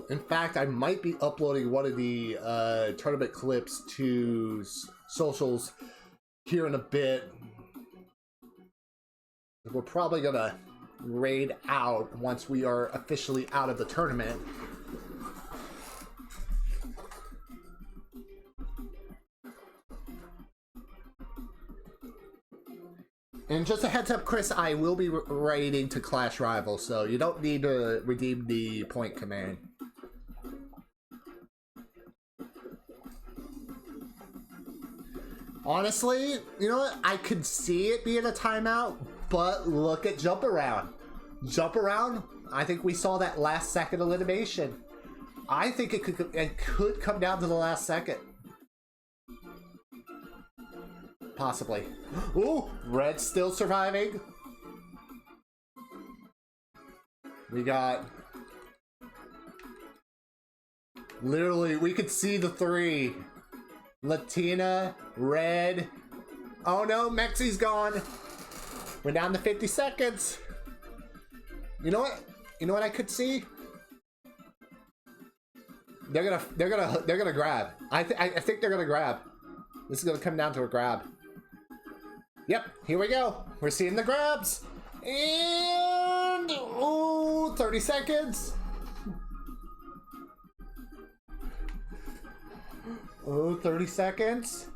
[SPEAKER 2] In fact, I might be uploading one of the tournament clips to socials here in a bit. We're probably gonna raid out once we are officially out of the tournament. And just a heads up, Chris, I will be raiding to Clash Rivals, so you don't need to redeem the point command. Honestly, you know what? I could see it being a timeout, but look at Jump Around. Jump Around, I think we saw that last second elimination. I think it could come down to the last second. Possibly. Ooh, Red's still surviving. We got... Literally, we could see the 3. Latina, Red. Oh no, Mexi's gone. We're down to 50 seconds. You know what? You know what I could see? They're gonna grab. I think they're gonna grab. This is gonna come down to a grab. Yep, here we go. We're seeing the grabs. And oh, 30 seconds. Oh, 30 seconds.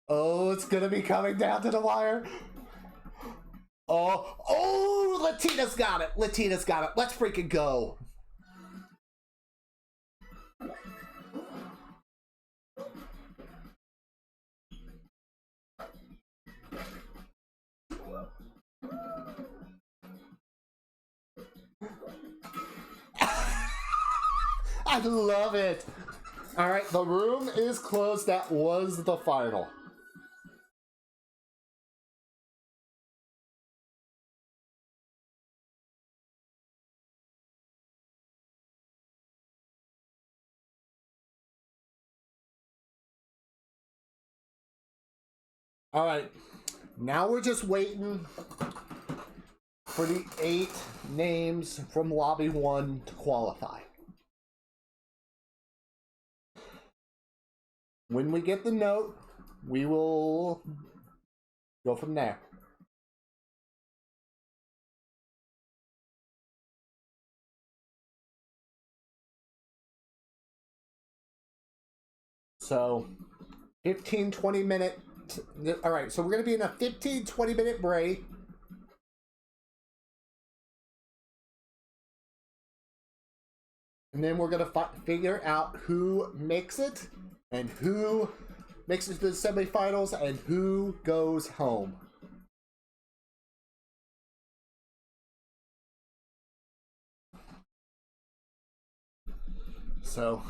[SPEAKER 2] Oh, it's gonna be coming down to the wire. Oh, Latina's got it. Latina's got it. Let's freaking go. I love it. All right, the room is closed. That was the final. All right, now we're just waiting for the 8 names from Lobby 1 to qualify. When we get the note, we will go from there. So, 15-20 minute All right, so we're going to be in a 15-20 minute break. And then we're going to figure out who makes it and who makes it to the semifinals and who goes home. So,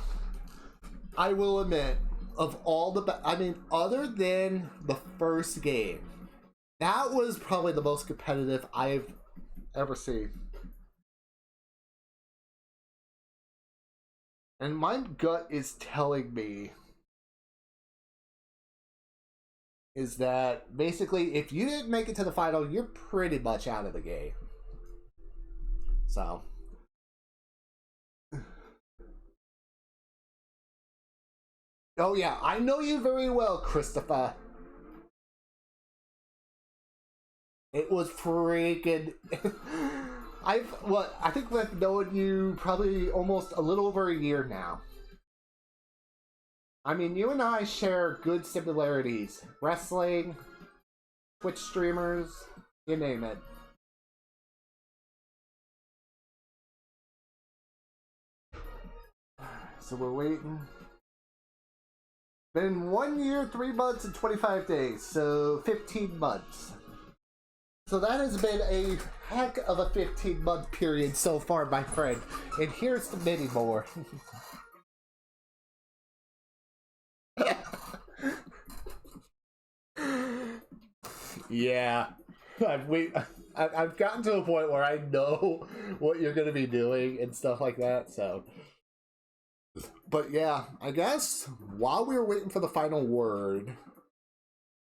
[SPEAKER 2] I will admit, of all the, I mean, other than the first game, that was probably the most competitive I've ever seen. And my gut is telling me is that basically if you didn't make it to the final, you're pretty much out of the game. So. Oh yeah, I know you very well, Christopher. It was freaking... I think I've known you probably almost a little over a year now. I mean, you and I share good similarities. Wrestling, Twitch streamers, you name it. So we're waiting. Been 1 year, 3 months, and 25 days, so 15 months. So that has been a heck of a 15-month period so far, my friend. And here's the many more. Yeah, I've gotten to a point where I know what you're gonna be doing and stuff like that. So, but yeah, I guess while we were waiting for the final word,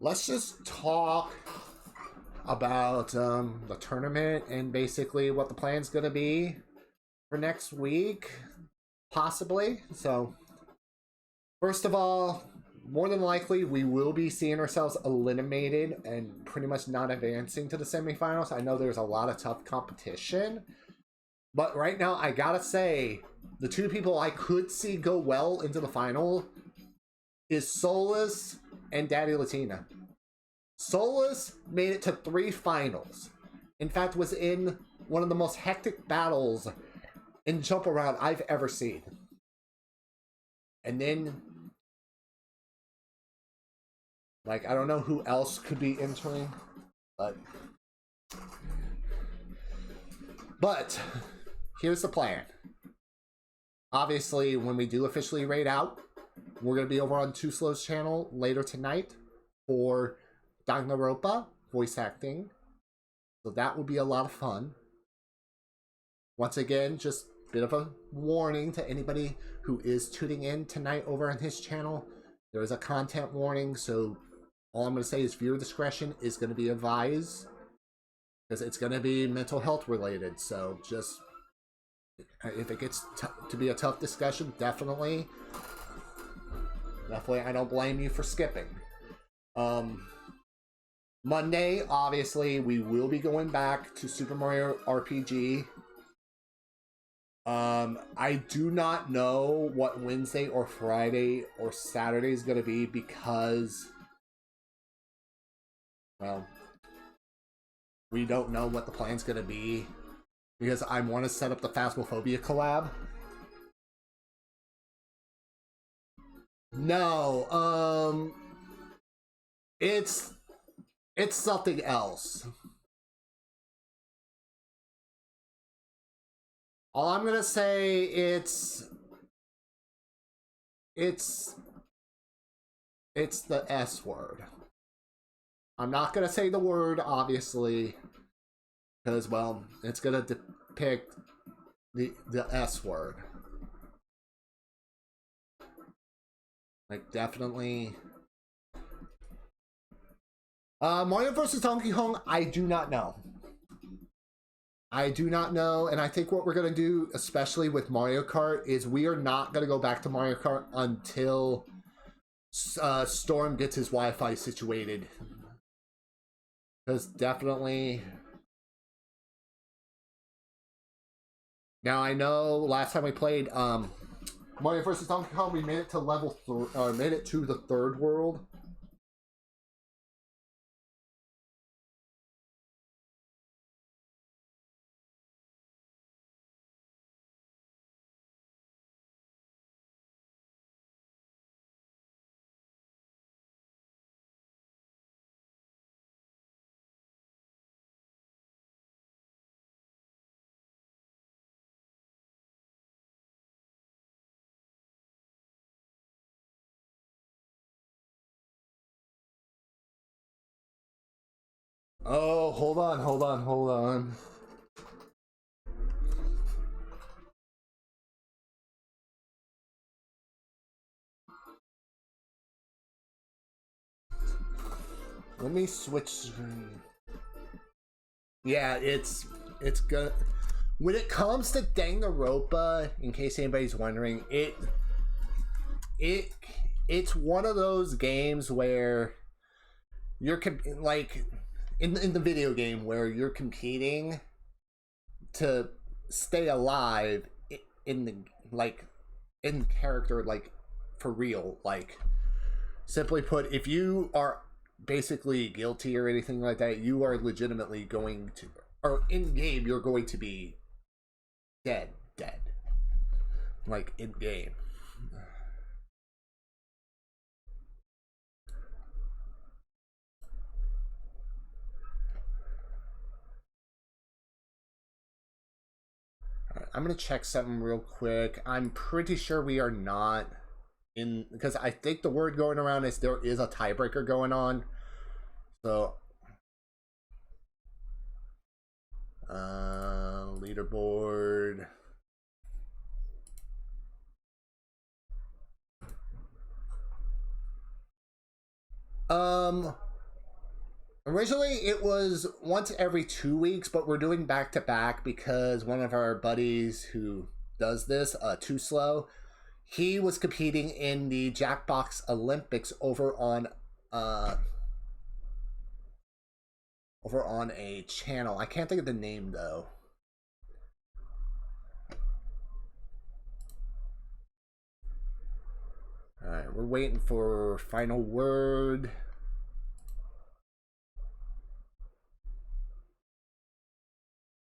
[SPEAKER 2] let's just talk about the tournament and basically what the plan's gonna be for next week, possibly. So, first of all, more than likely, we will be seeing ourselves eliminated and pretty much not advancing to the semifinals. I know there's a lot of tough competition, but right now, I gotta say, the two people I could see go well into the final is Solus and Daddy Latina. Solus made it to 3 finals. In fact, was in one of the most hectic battles in Jump Around I've ever seen. And then, like, I don't know who else could be entering, but here's the plan. Obviously, when we do officially raid out, we're going to be over on Too Slow's channel later tonight for Danganronpa voice acting. So that will be a lot of fun. Once again, just a bit of a warning to anybody who is tuning in tonight over on his channel. There is a content warning, so all I'm going to say is viewer discretion is going to be advised, because it's going to be mental health related. So just, if it gets to be a tough discussion, definitely I don't blame you for skipping. Monday, obviously, we will be going back to Super Mario RPG. I do not know what Wednesday or Friday or Saturday is going to be because, well, we don't know what the plan's going to be because I want to set up the Phasmophobia collab. No, it's something else. All I'm gonna say, it's the S word. I'm not gonna say the word, obviously, because, well, it's gonna depict the S word. Like, definitely. Mario vs. Donkey Kong, I do not know. I do not know, and I think what we're going to do, especially with Mario Kart, is we are not going to go back to Mario Kart until Storm gets his Wi-Fi situated. Because definitely... Now, I know last time we played Mario vs. Donkey Kong, we made it to made it to the 3rd world. Oh, hold on, hold on, hold on. Let me switch screen. Yeah, it's good. When it comes to Danganronpa, in case anybody's wondering, it's one of those games where you're like in the video game where you're competing to stay alive in the in character, like for real. Like, simply put, if you are basically guilty or anything like that, you are legitimately going to, or in game you're going to be dead, like in game. I'm gonna check something real quick. I'm pretty sure we are not in, because I think the word going around is there is a tiebreaker going on. So leaderboard. Originally it was once every 2 weeks, but we're doing back to back because one of our buddies who does this, Too Slow, he was competing in the Jackbox Olympics over on a channel. I can't think of the name though. Alright, we're waiting for final word.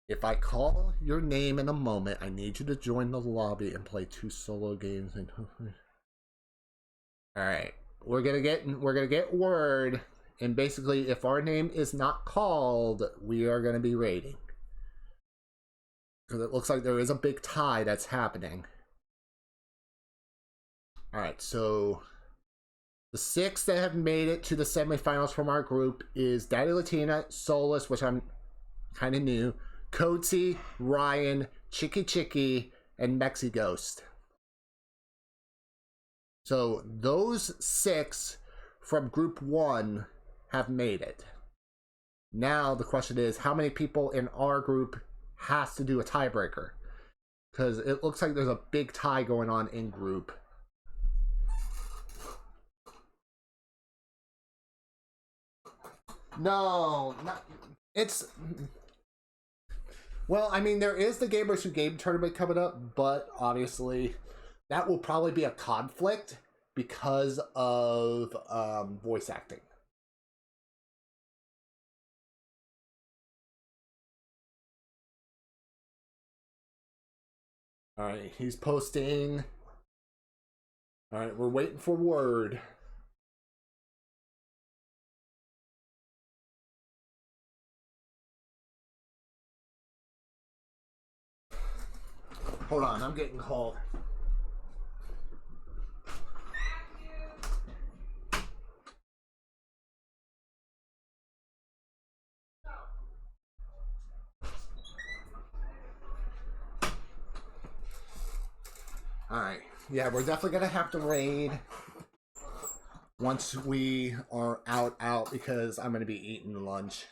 [SPEAKER 2] If I call your name in a moment, I need you to join the lobby and play 2 solo games. Alright, we're gonna get word, and basically if our name is not called, we are gonna be raiding. Because it looks like there is a big tie that's happening. Alright, so the 6 that have made it to the semifinals from our group is Daddy Latina, Solus, which I'm kind of new, Coatsy, Ryan, Chicky, and Mexi Ghost. So those 6 from group 1 have made it. Now the question is, how many people in our group has to do a tiebreaker? Because it looks like there's a big tie going on in group. No, not, it's... Well, I mean, there is the Gamers Who Game tournament coming up, but obviously that will probably be a conflict because of voice acting. Alright, he's posting. Alright, we're waiting for word. Hold on, I'm getting called. Alright, yeah, we're definitely gonna have to raid once we are out because I'm gonna be eating lunch.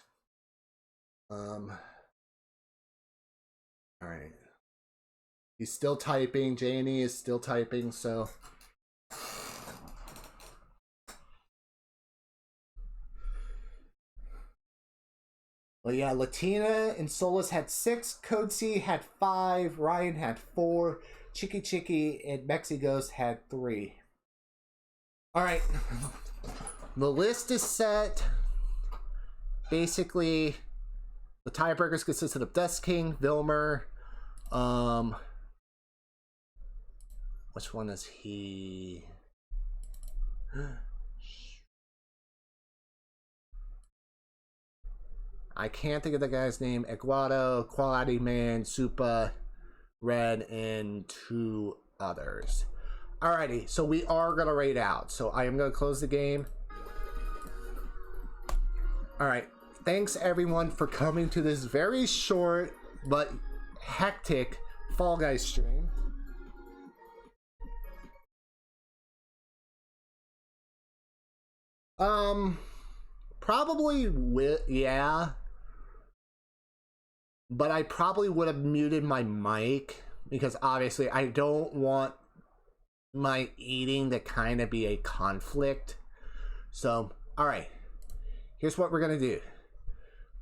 [SPEAKER 2] Alright. He's still typing. J&E is still typing, so... Well, yeah, Latina and Solus had 6, Coatsy had 5, Ryan had 4, Chicky and Mexi Ghost had 3. Alright. The list is set. Basically, the tiebreakers consisted of Dust King, Vilmer, which one is he? I can't think of the guy's name. Eguado, Quality Man, Supa, Red, and 2 others. Alrighty, so we are going to raid out. So I am going to close the game. Alright, thanks everyone for coming to this very short but hectic Fall Guys stream. Probably yeah. But I probably would have muted my mic because obviously I don't want my eating to kind of be a conflict. So, alright. Here's what we're going to do.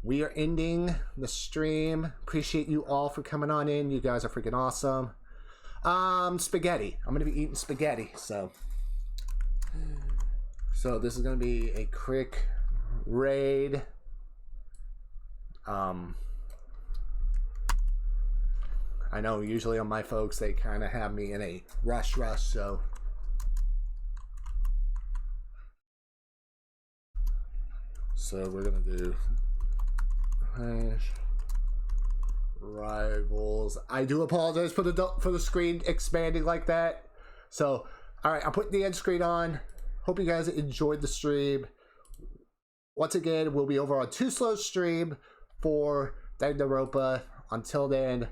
[SPEAKER 2] We are ending the stream. Appreciate you all for coming on in. You guys are freaking awesome. Spaghetti. I'm going to be eating spaghetti. So this is going to be a quick raid. I know usually on my folks, they kind of have me in a rush, so. So we're going to do hash rivals. I do apologize for the screen expanding like that. So, all right, I'm putting the end screen on. Hope you guys enjoyed the stream. Once again, we'll be over on Too Slow stream for Danganronpa. Until then,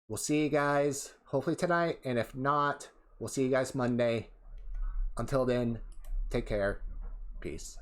[SPEAKER 2] we'll see you guys hopefully tonight, and if not, we'll see you guys Monday. Until then, take care. Peace.